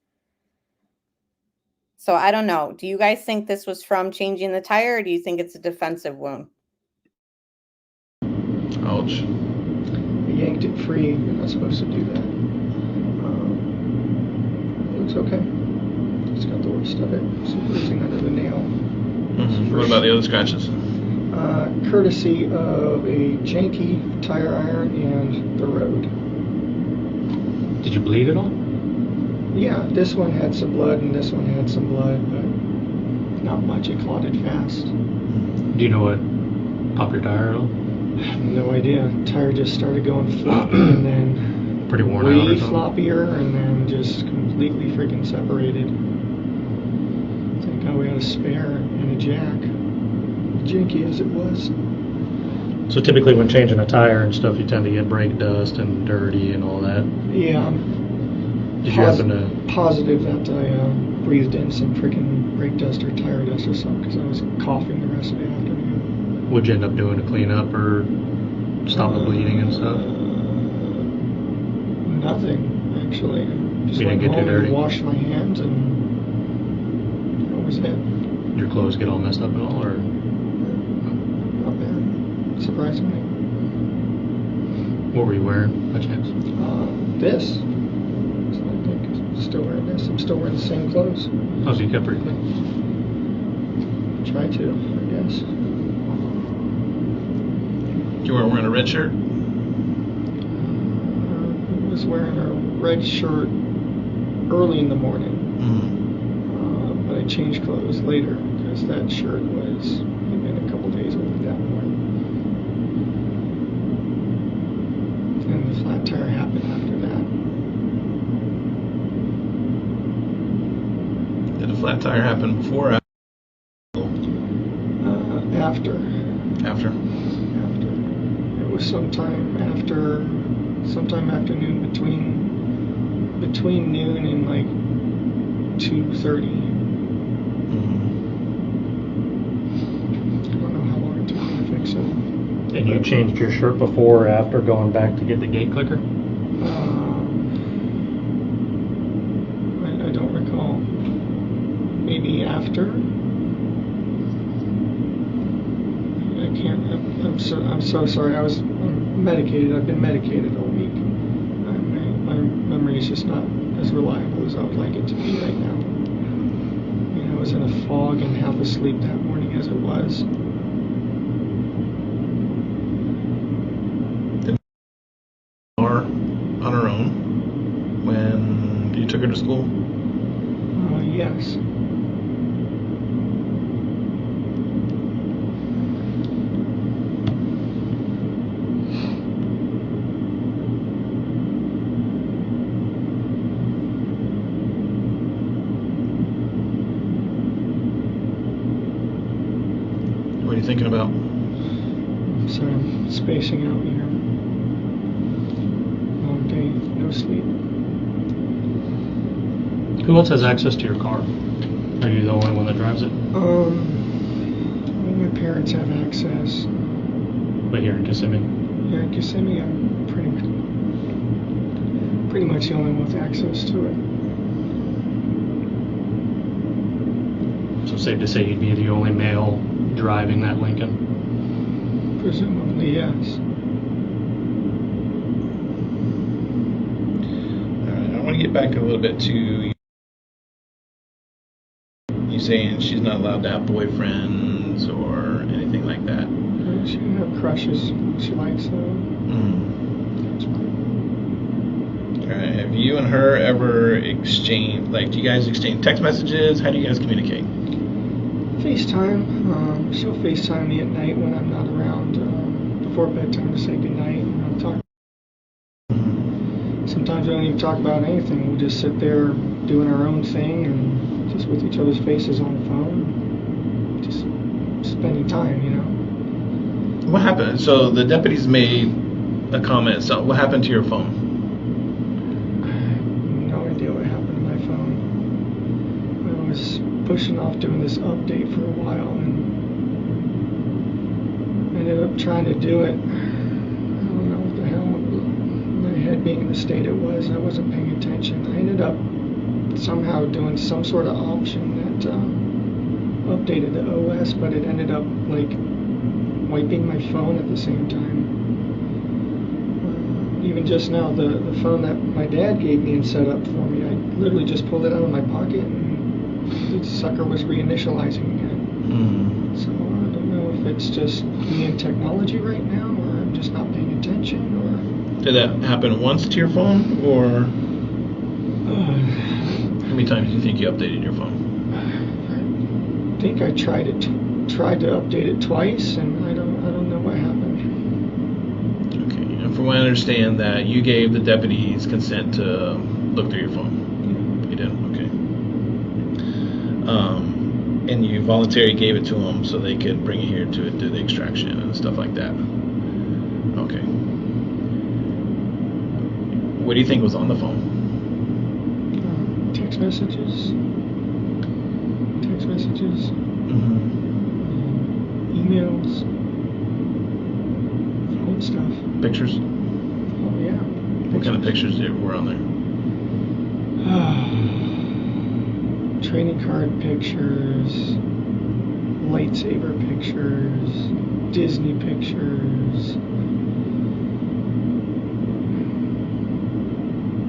So I don't know. Do you guys think this was from changing the tire, or do you think it's a defensive wound? Ouch. I yanked it free. You're not supposed to do that. It looks okay. It's got the worst of it. It's bruising under the nail. What about the other scratches? Courtesy of a janky tire iron and the road. Did you bleed at all? Yeah, this one had some blood and this one had some blood, but not much. It clotted fast. Do you know what popped your tire at all? I have no idea. Tire just started going floppy and then Pretty worn out or way something? floppier and then just completely freaking separated. Thank God we had a spare and a jack. Janky as it was. So typically when changing a tire and stuff, you tend to get brake dust and dirty and all that. Yeah. Did you happen to... Positive that I breathed in some freaking brake dust or tire dust or something because I was coughing the rest of the afternoon. What'd you end up doing to clean up or stop the bleeding and stuff? Nothing, actually. Just You went didn't get home too dirty? and washed my hands and that was it. Your clothes get all messed up at all, or... Not bad, surprisingly. What were you wearing, by chance? This. So I think I'm still wearing this. I'm still wearing the same clothes. Oh, so you kept pretty clean. Try to, I guess. You weren't wearing a red shirt? I was wearing a red shirt early in the morning. Mm-hmm. But I changed clothes later because that shirt was had been a couple days old at that point. And the flat tire happened after that. Did the flat tire happen before or after? After. After. It was sometime afternoon between noon and like 2:30. Mm-hmm. I don't know how long it took me to fix it. And you changed your shirt before or after going back to get the gate clicker? I don't recall. Maybe after. I can't. I'm so sorry. I'm medicated. I've been medicated all week. My memory is just not as reliable as I would like it to be right now. You know, I was in a fog and half asleep that morning as it was. On her own when you took her to school? Yes. What are you thinking about? So I'm spacing out here. Long day, no sleep. Who else has access to your car? Are you the only one that drives it? Well, my parents have access. But here in Kissimmee? Here in Kissimmee, I'm pretty much the only one with access to it. So safe to say you'd be the only male driving that Lincoln? Presumably, yes. Alright, I want to get back a little bit to you saying she's not allowed to have boyfriends or anything like that. She can have crushes if she likes them. That's fine. Alright, have you and her ever exchanged, do you guys exchange text messages? How do you guys communicate? FaceTime. She'll FaceTime me at night when I'm not around before bedtime to say goodnight. And I'll talk. Sometimes we don't even talk about anything. We'll just sit there doing our own thing and just with each other's faces on the phone. Just spending time, you know. What happened? So the deputies made a comment. So what happened to your phone? I have no idea what happened to my phone. I was pushing off doing this update for a while and ended up trying to do it. I don't know what the hell, my head being in the state it was, I wasn't paying attention. I ended up somehow doing some sort of option that updated the OS, but it ended up wiping my phone at the same time. Even just now, the phone that my dad gave me and set up for me, I literally just pulled it out of my pocket and the sucker was reinitializing again. So I don't know if it's just me and technology right now, or I'm just not paying attention, or... Did that happen once to your phone, or how many times do you think you updated your phone? I think I tried to update it twice, and I don't know what happened. Okay, and from what I understand, that you gave the deputies consent to look through your phone. Yeah. You did, okay. And you voluntarily gave it to them so they could bring it here to do the extraction and stuff like that. Okay. What do you think was on the phone? Text messages. Emails. Old stuff. Pictures? Oh yeah. What kind of pictures were on there? Trading card pictures, lightsaber pictures, Disney pictures.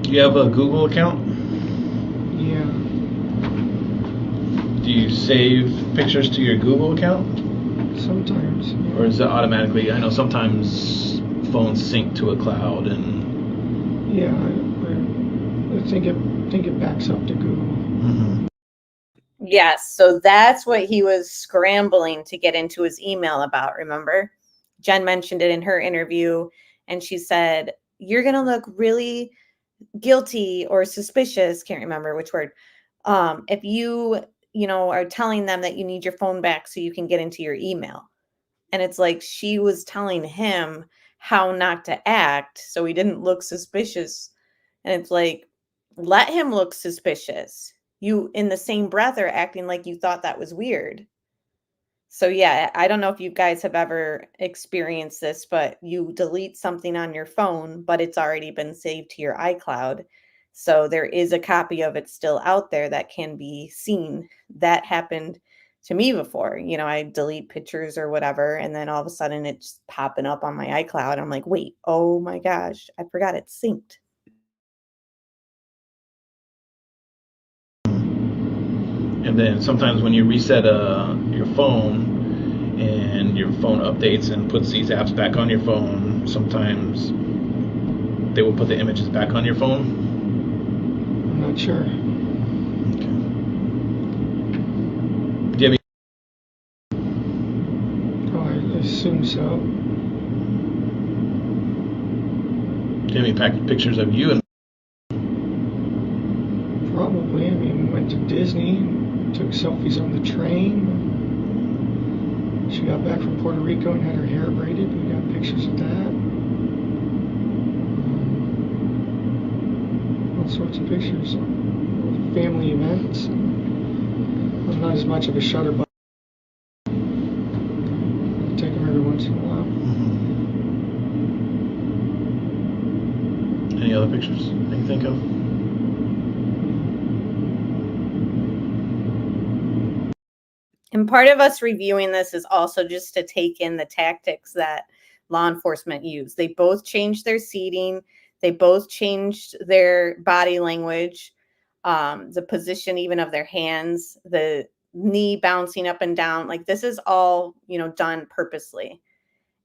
Do you have a Google account? Yeah. Do you save pictures to your Google account? Sometimes. Or is it automatically? I know sometimes phones sync to a cloud and... Yeah, I think it think it backs up to Google. Mm-hmm. Yes, so that's what he was scrambling to get into his email about, remember? Jen mentioned it in her interview, and she said, you're going to look really guilty or suspicious, can't remember which word, if you are telling them that you need your phone back so you can get into your email. And it's like she was telling him how not to act so he didn't look suspicious. And it's like, let him look suspicious. You, in the same breath, are acting like you thought that was weird. So yeah, I don't know if you guys have ever experienced this, but you delete something on your phone, but it's already been saved to your iCloud. So there is a copy of it still out there that can be seen. That happened to me before. I delete pictures or whatever, and then all of a sudden it's popping up on my iCloud. I'm like, wait, oh my gosh, I forgot it's synced. And then sometimes when you reset your phone and your phone updates and puts these apps back on your phone, sometimes they will put the images back on your phone. I'm not sure. Okay. Do you have Oh, I assume so. any pictures of you? And Probably. I mean, we went to Disney and took selfies on the train. She got back from Puerto Rico and had her hair braided. We got pictures of that. All sorts of pictures. Family events. I'm not as much of a shutterbug. Take them every once in a while. Mm-hmm. Any other pictures that you think of? And part of us reviewing this is also just to take in the tactics that law enforcement use. They both changed their seating. They both changed their body language, the position even of their hands, the knee bouncing up and down. Like this is all, done purposely.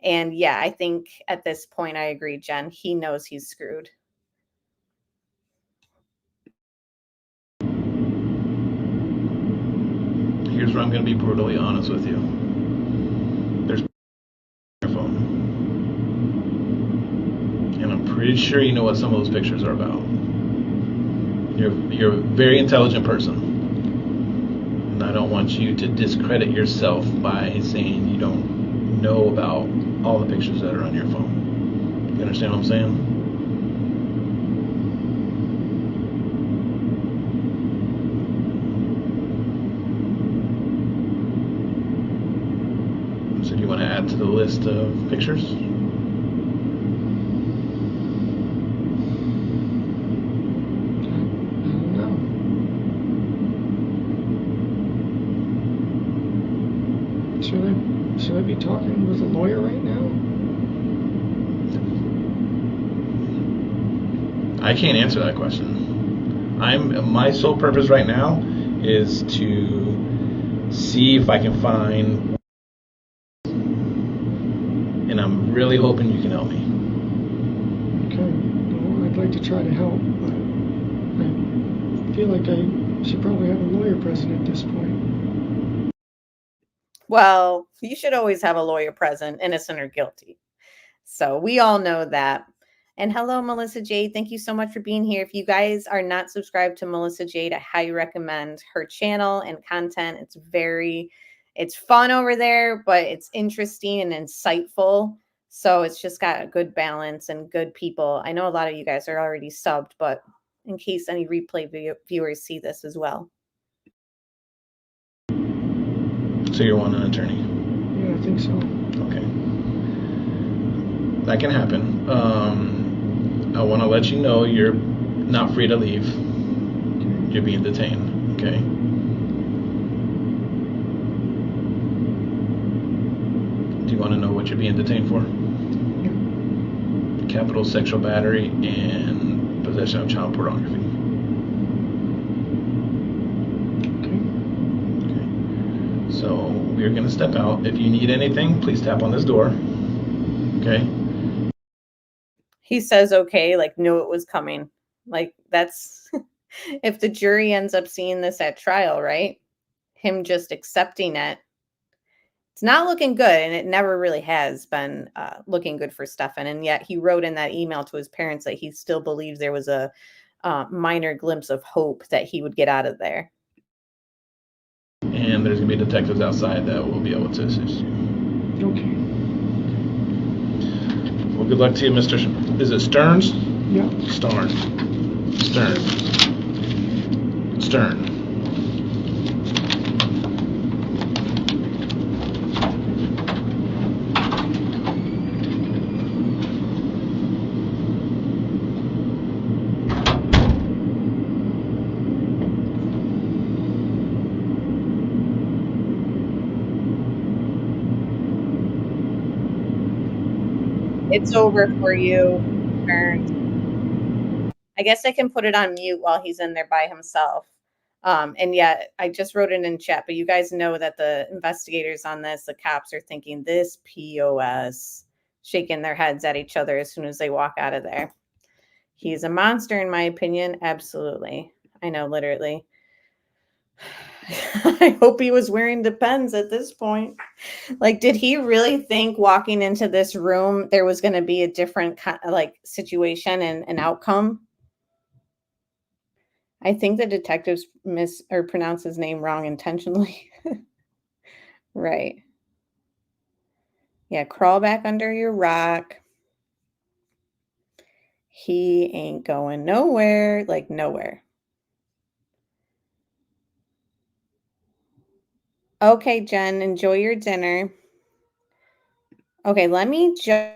And yeah, I think at this point, I agree, Jen. He knows he's screwed. Here's where I'm going to be brutally honest with you. There's your phone. And I'm pretty sure you know what some of those pictures are about. You're a very intelligent person. And I don't want you to discredit yourself by saying you don't know about all the pictures that are on your phone. You understand what I'm saying? So do you want to add to the list of pictures? I don't know. Should I be talking with a lawyer right now? I can't answer that question. My sole purpose right now is to see if I can find, and I'm really hoping you can help me. Okay. Well, I'd like to try to help, but I feel like I should probably have a lawyer present at this point. Well, you should always have a lawyer present, innocent or guilty. So we all know that. And hello, Melissa Jade. Thank you so much for being here. If you guys are not subscribed to Melissa Jade, I highly recommend her channel and content. It's fun over there, but it's interesting and insightful. So it's just got a good balance and good people. I know a lot of you guys are already subbed, but in case any replay viewers see this as well. So you want an attorney? Yeah, I think so. Okay. That can happen. I want to let you know you're not free to leave. You're being detained, okay? Do you want to know what you're being detained for? Yeah. Capital sexual battery and possession of child pornography. Okay. So we're going to step out. If you need anything, please tap on this door. Okay? He says, okay, like knew it was coming. Like that's if the jury ends up seeing this at trial, right? Him just accepting it. It's not looking good, and it never really has been looking good for Stephan. And yet he wrote in that email to his parents that he still believes there was a minor glimpse of hope that he would get out of there. And there's going to be detectives outside that will be able to assist you. Okay. Well, good luck to you, Mr. Is it Sterns? Yeah. Stern. It's over for you, Sterns. I guess I can put it on mute while he's in there by himself. And yet I just wrote it in chat, but you guys know that the investigators on this, the cops are thinking this POS, shaking their heads at each other as soon as they walk out of there. He's a monster, in my opinion. Absolutely. I know, literally. I hope he was wearing Depends at this point. Like, did he really think walking into this room there was going to be a different situation and an outcome? I think the detectives pronounce his name wrong intentionally. Right. Yeah, crawl back under your rock. He ain't going nowhere, like nowhere. Okay, Jen, enjoy your dinner. Okay, let me just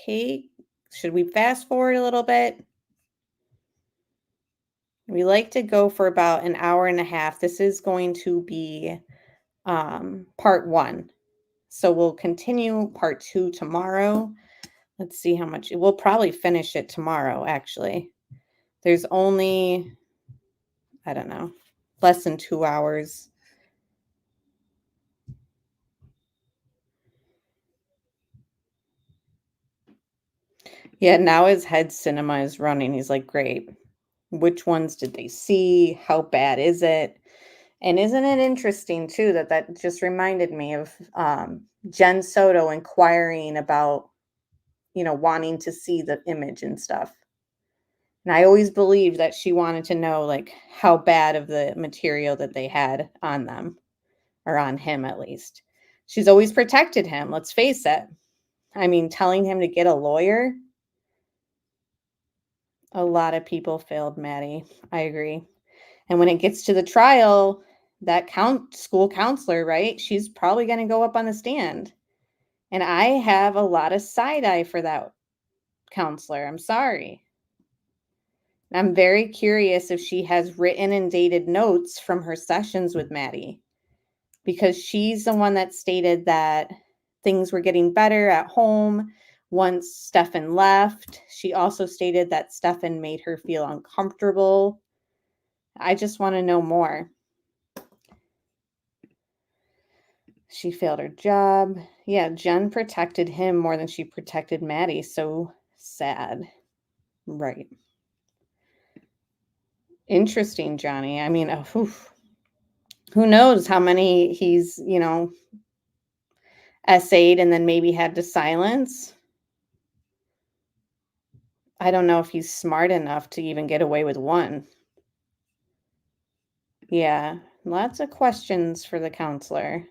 should we fast forward a little bit? We like to go for about an hour and a half. This is going to be part 1. So we'll continue part 2 tomorrow. Let's see how much. We'll probably finish it tomorrow, actually. There's only, I don't know, less than 2 hours. Yeah, now his head cinema is running. He's like, great. Which ones did they see? How bad is it? And isn't it interesting, too, that just reminded me of Jen Soto inquiring about, wanting to see the image and stuff. And I always believed that she wanted to know, like, how bad of the material that they had on them, or on him at least. She's always protected him, let's face it. I mean, telling him to get a lawyer. A lot of people failed Maddie. I agree. And when it gets to the trial, that school counselor, right? She's probably going to go up on the stand. And I have a lot of side eye for that counselor. I'm sorry. I'm very curious if she has written and dated notes from her sessions with Maddie, because she's the one that stated that things were getting better at home once Stephan left. She also stated that Stephan made her feel uncomfortable. I just want to know more. She failed her job. Yeah, Jen protected him more than she protected Maddie. So sad. Right. Interesting, Johnny. I mean, who knows how many he's, essayed and then maybe had to silence. I don't know if he's smart enough to even get away with one. Yeah, lots of questions for the counselor.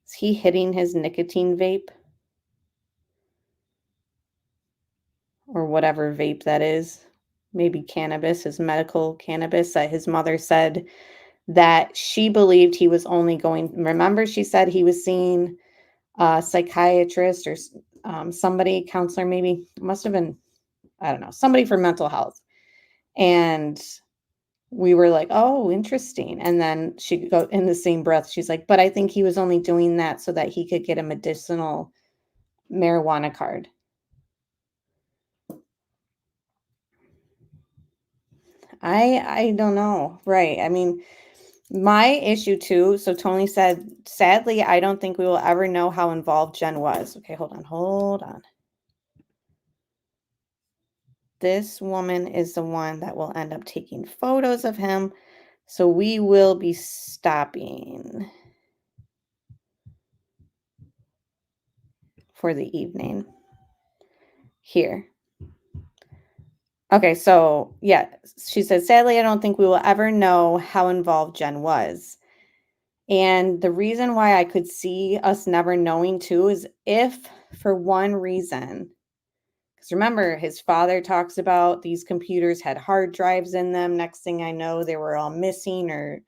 Is he hitting his nicotine vape? Or whatever vape that is. Maybe cannabis, his medical cannabis that his mother said that she believed he was only going. Remember, she said he was seeing a psychiatrist or somebody, counselor maybe. It must have been, I don't know, somebody for mental health. And we were like, oh, interesting. And then she go in the same breath, she's like, but I think he was only doing that so that he could get a medicinal marijuana card. I don't know. Right. I mean, my issue too. So Tony said, sadly, I don't think we will ever know how involved Jen was. Okay, hold on. This woman is the one that will end up taking photos of him. So we will be stopping for the evening here. Okay, so yeah, she said, sadly, I don't think we will ever know how involved Jen was. And the reason why I could see us never knowing too is if for one reason, because remember, his father talks about these computers had hard drives in them. Next thing I know, they were all missing or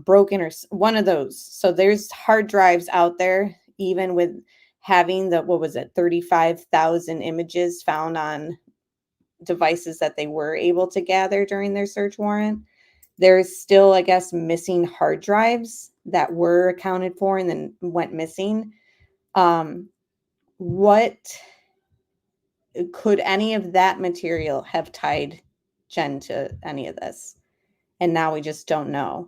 broken or one of those. So there's hard drives out there, even with having the, what was it, 35,000 images found on devices that they were able to gather during their search warrant. There's still, I guess, missing hard drives that were accounted for and then went missing. What could any of that material have tied Jen to any of this? And now we just don't know.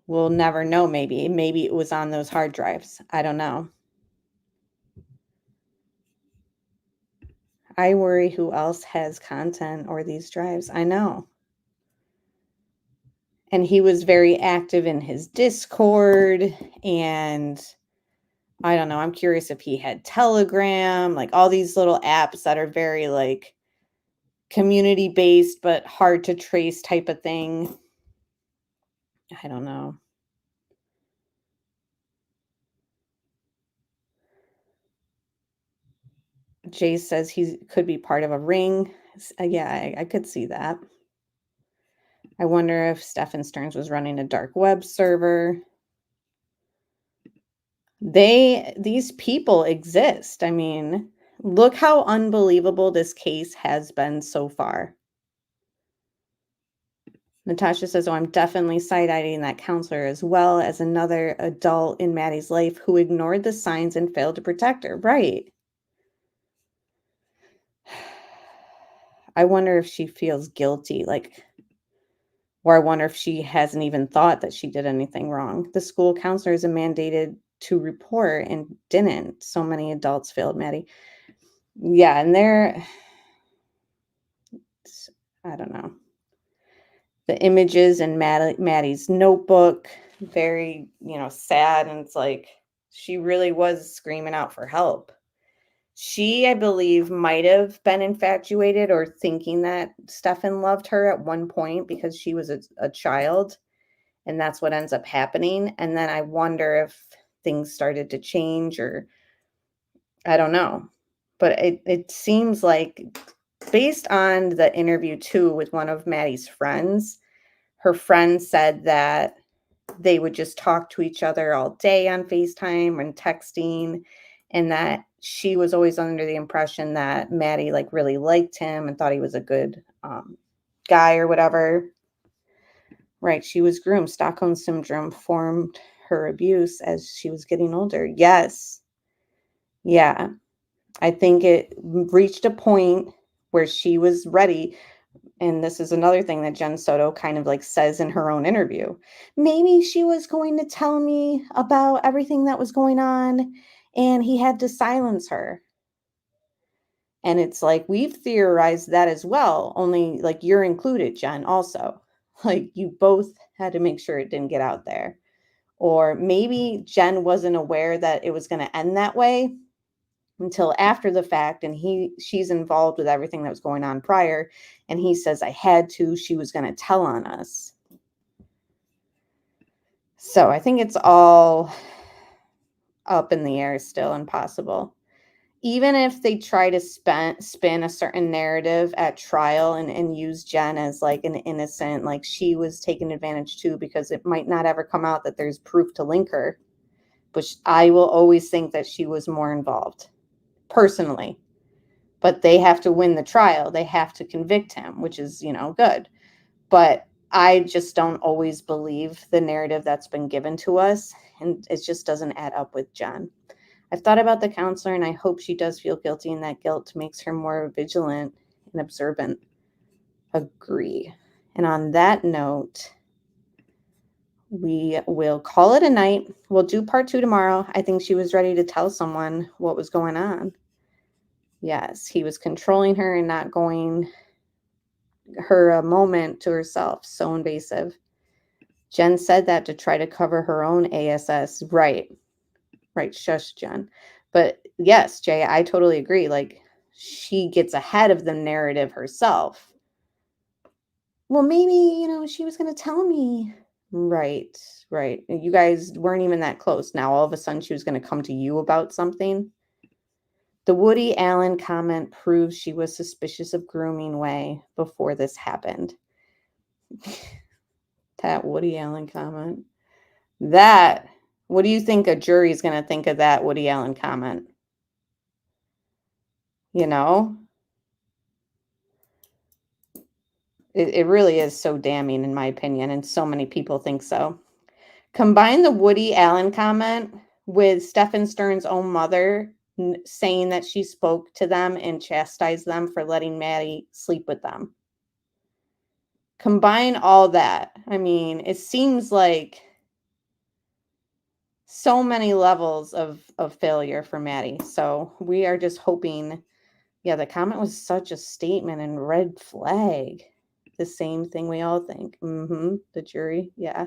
We'll never know. Maybe it was on those hard drives. I don't know. I worry who else has content or these drives. I know. And he was very active in his Discord, and I don't know. I'm curious if he had Telegram, like all these little apps that are very like community based but hard to trace type of thing. I don't know. Jay says he could be part of a ring. Yeah, I could see that. I wonder if Stephan Sterns was running a dark web server. These people exist. I mean, look how unbelievable this case has been so far. Natasha says, oh, I'm definitely side-eyeing that counselor as well as another adult in Maddie's life who ignored the signs and failed to protect her. Right. I wonder if she feels guilty, or I wonder if she hasn't even thought that she did anything wrong. The school counselor is mandated to report and didn't. So many adults failed Maddie. Yeah, and I don't know. The images in Maddie's notebook, very, sad. And it's like, she really was screaming out for help. She, I believe, might have been infatuated or thinking that Stephan loved her at one point because she was a child. And that's what ends up happening. And then I wonder if things started to change, or I don't know. But it seems like, based on the interview too with one of Maddie's friends, her friend said that they would just talk to each other all day on FaceTime and texting, and that she was always under the impression that Maddie really liked him and thought he was a good guy or whatever. Right. She was groomed. Stockholm Syndrome formed her abuse as she was getting older. Yes. Yeah. I think it reached a point where she was ready. And this is another thing that Jen Soto kind of says in her own interview. Maybe she was going to tell me about everything that was going on and he had to silence her. And it's we've theorized that as well. Only you're included, Jen, also. You both had to make sure it didn't get out there. Or maybe Jen wasn't aware that it was going to end that way until after the fact, and she's involved with everything that was going on prior, and he says, I had to, she was going to tell on us. So I think it's all up in the air still, impossible. Even if they try to spin a certain narrative at trial and use Jen as an innocent, she was taken advantage too, because it might not ever come out that there's proof to link her, but I will always think that she was more involved personally. But they have to win the trial. They have to convict him, which is, good. But I just don't always believe the narrative that's been given to us. And it just doesn't add up with Jen. I've thought about the counselor, and I hope she does feel guilty, and that guilt makes her more vigilant and observant. Agree. And on that note, we will call it a night. We'll do part 2 tomorrow. I think she was ready to tell someone what was going on. Yes, he was controlling her and not going her a moment to herself. So invasive. Jen said that to try to cover her own ASS. Right. Right. Shush, Jen. But yes, Jay, I totally agree. Like, she gets ahead of the narrative herself. Well, maybe, she was going to tell me. Right. Right. You guys weren't even that close. Now, all of a sudden, she was going to come to you about something. The Woody Allen comment proves she was suspicious of grooming Way before this happened. That Woody Allen comment. What do you think a jury is going to think of that Woody Allen comment? It really is so damning, in my opinion, and so many people think so. Combine the Woody Allen comment with Stephan Sterns' own mother saying that she spoke to them and chastised them for letting Maddie sleep with them. Combine all that. I mean, it seems like so many levels of failure for Maddie. So we are just hoping. Yeah, the comment was such a statement and red flag. The same thing we all think. The jury. Yeah.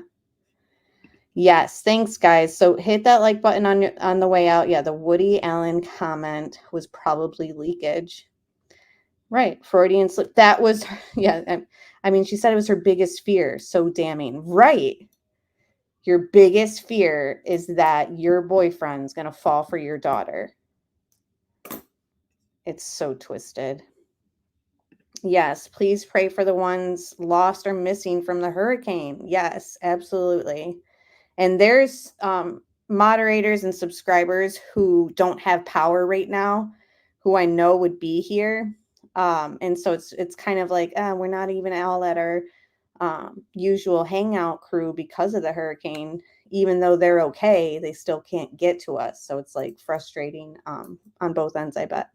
Yes. Thanks, guys. So hit that like button on the way out. Yeah, the Woody Allen comment was probably leakage. Right. Freudian slip. That was, yeah. I mean, she said it was her biggest fear. So damning. Right. Your biggest fear is that your boyfriend's going to fall for your daughter. It's so twisted. Yes, please pray for the ones lost or missing from the hurricane. Yes, absolutely. And there's moderators and subscribers who don't have power right now, who I know would be here. And so it's kind of like we're not even all at our usual hangout crew because of the hurricane. Even though they're okay, they still can't get to us. So it's like frustrating on both ends, I bet.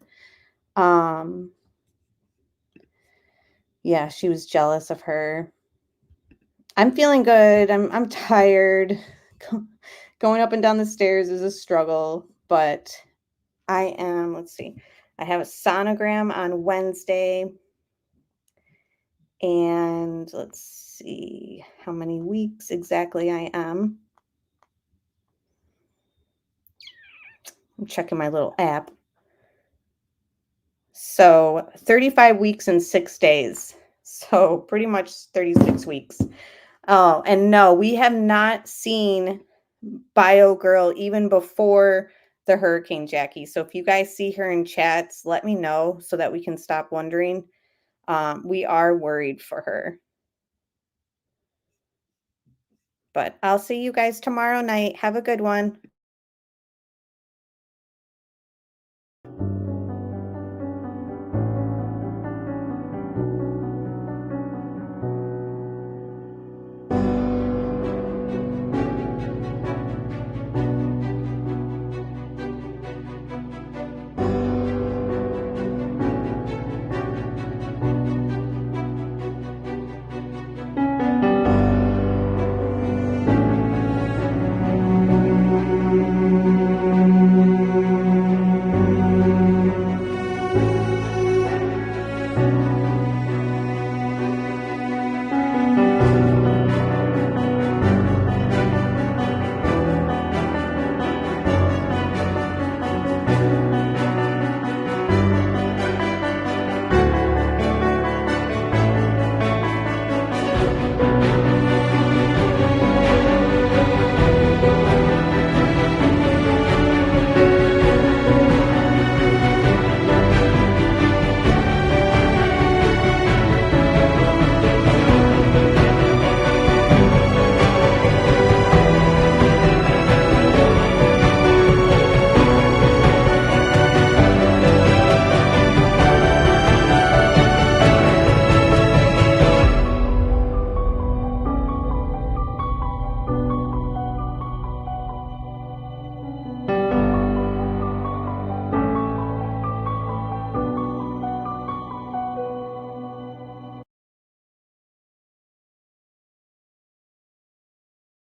Yeah, she was jealous of her. I'm feeling good. I'm tired. Going up and down the stairs is a struggle, but I am, let's see. I have a sonogram on Wednesday. And let's see how many weeks exactly I am. I'm checking my little app. So 35 weeks and 6 days. So pretty much 36 weeks. Oh, and no, we have not seen Bio Girl even before the hurricane, Jackie. So if you guys see her in chats, let me know so that we can stop wondering. We are worried for her. But I'll see you guys tomorrow night. Have a good one.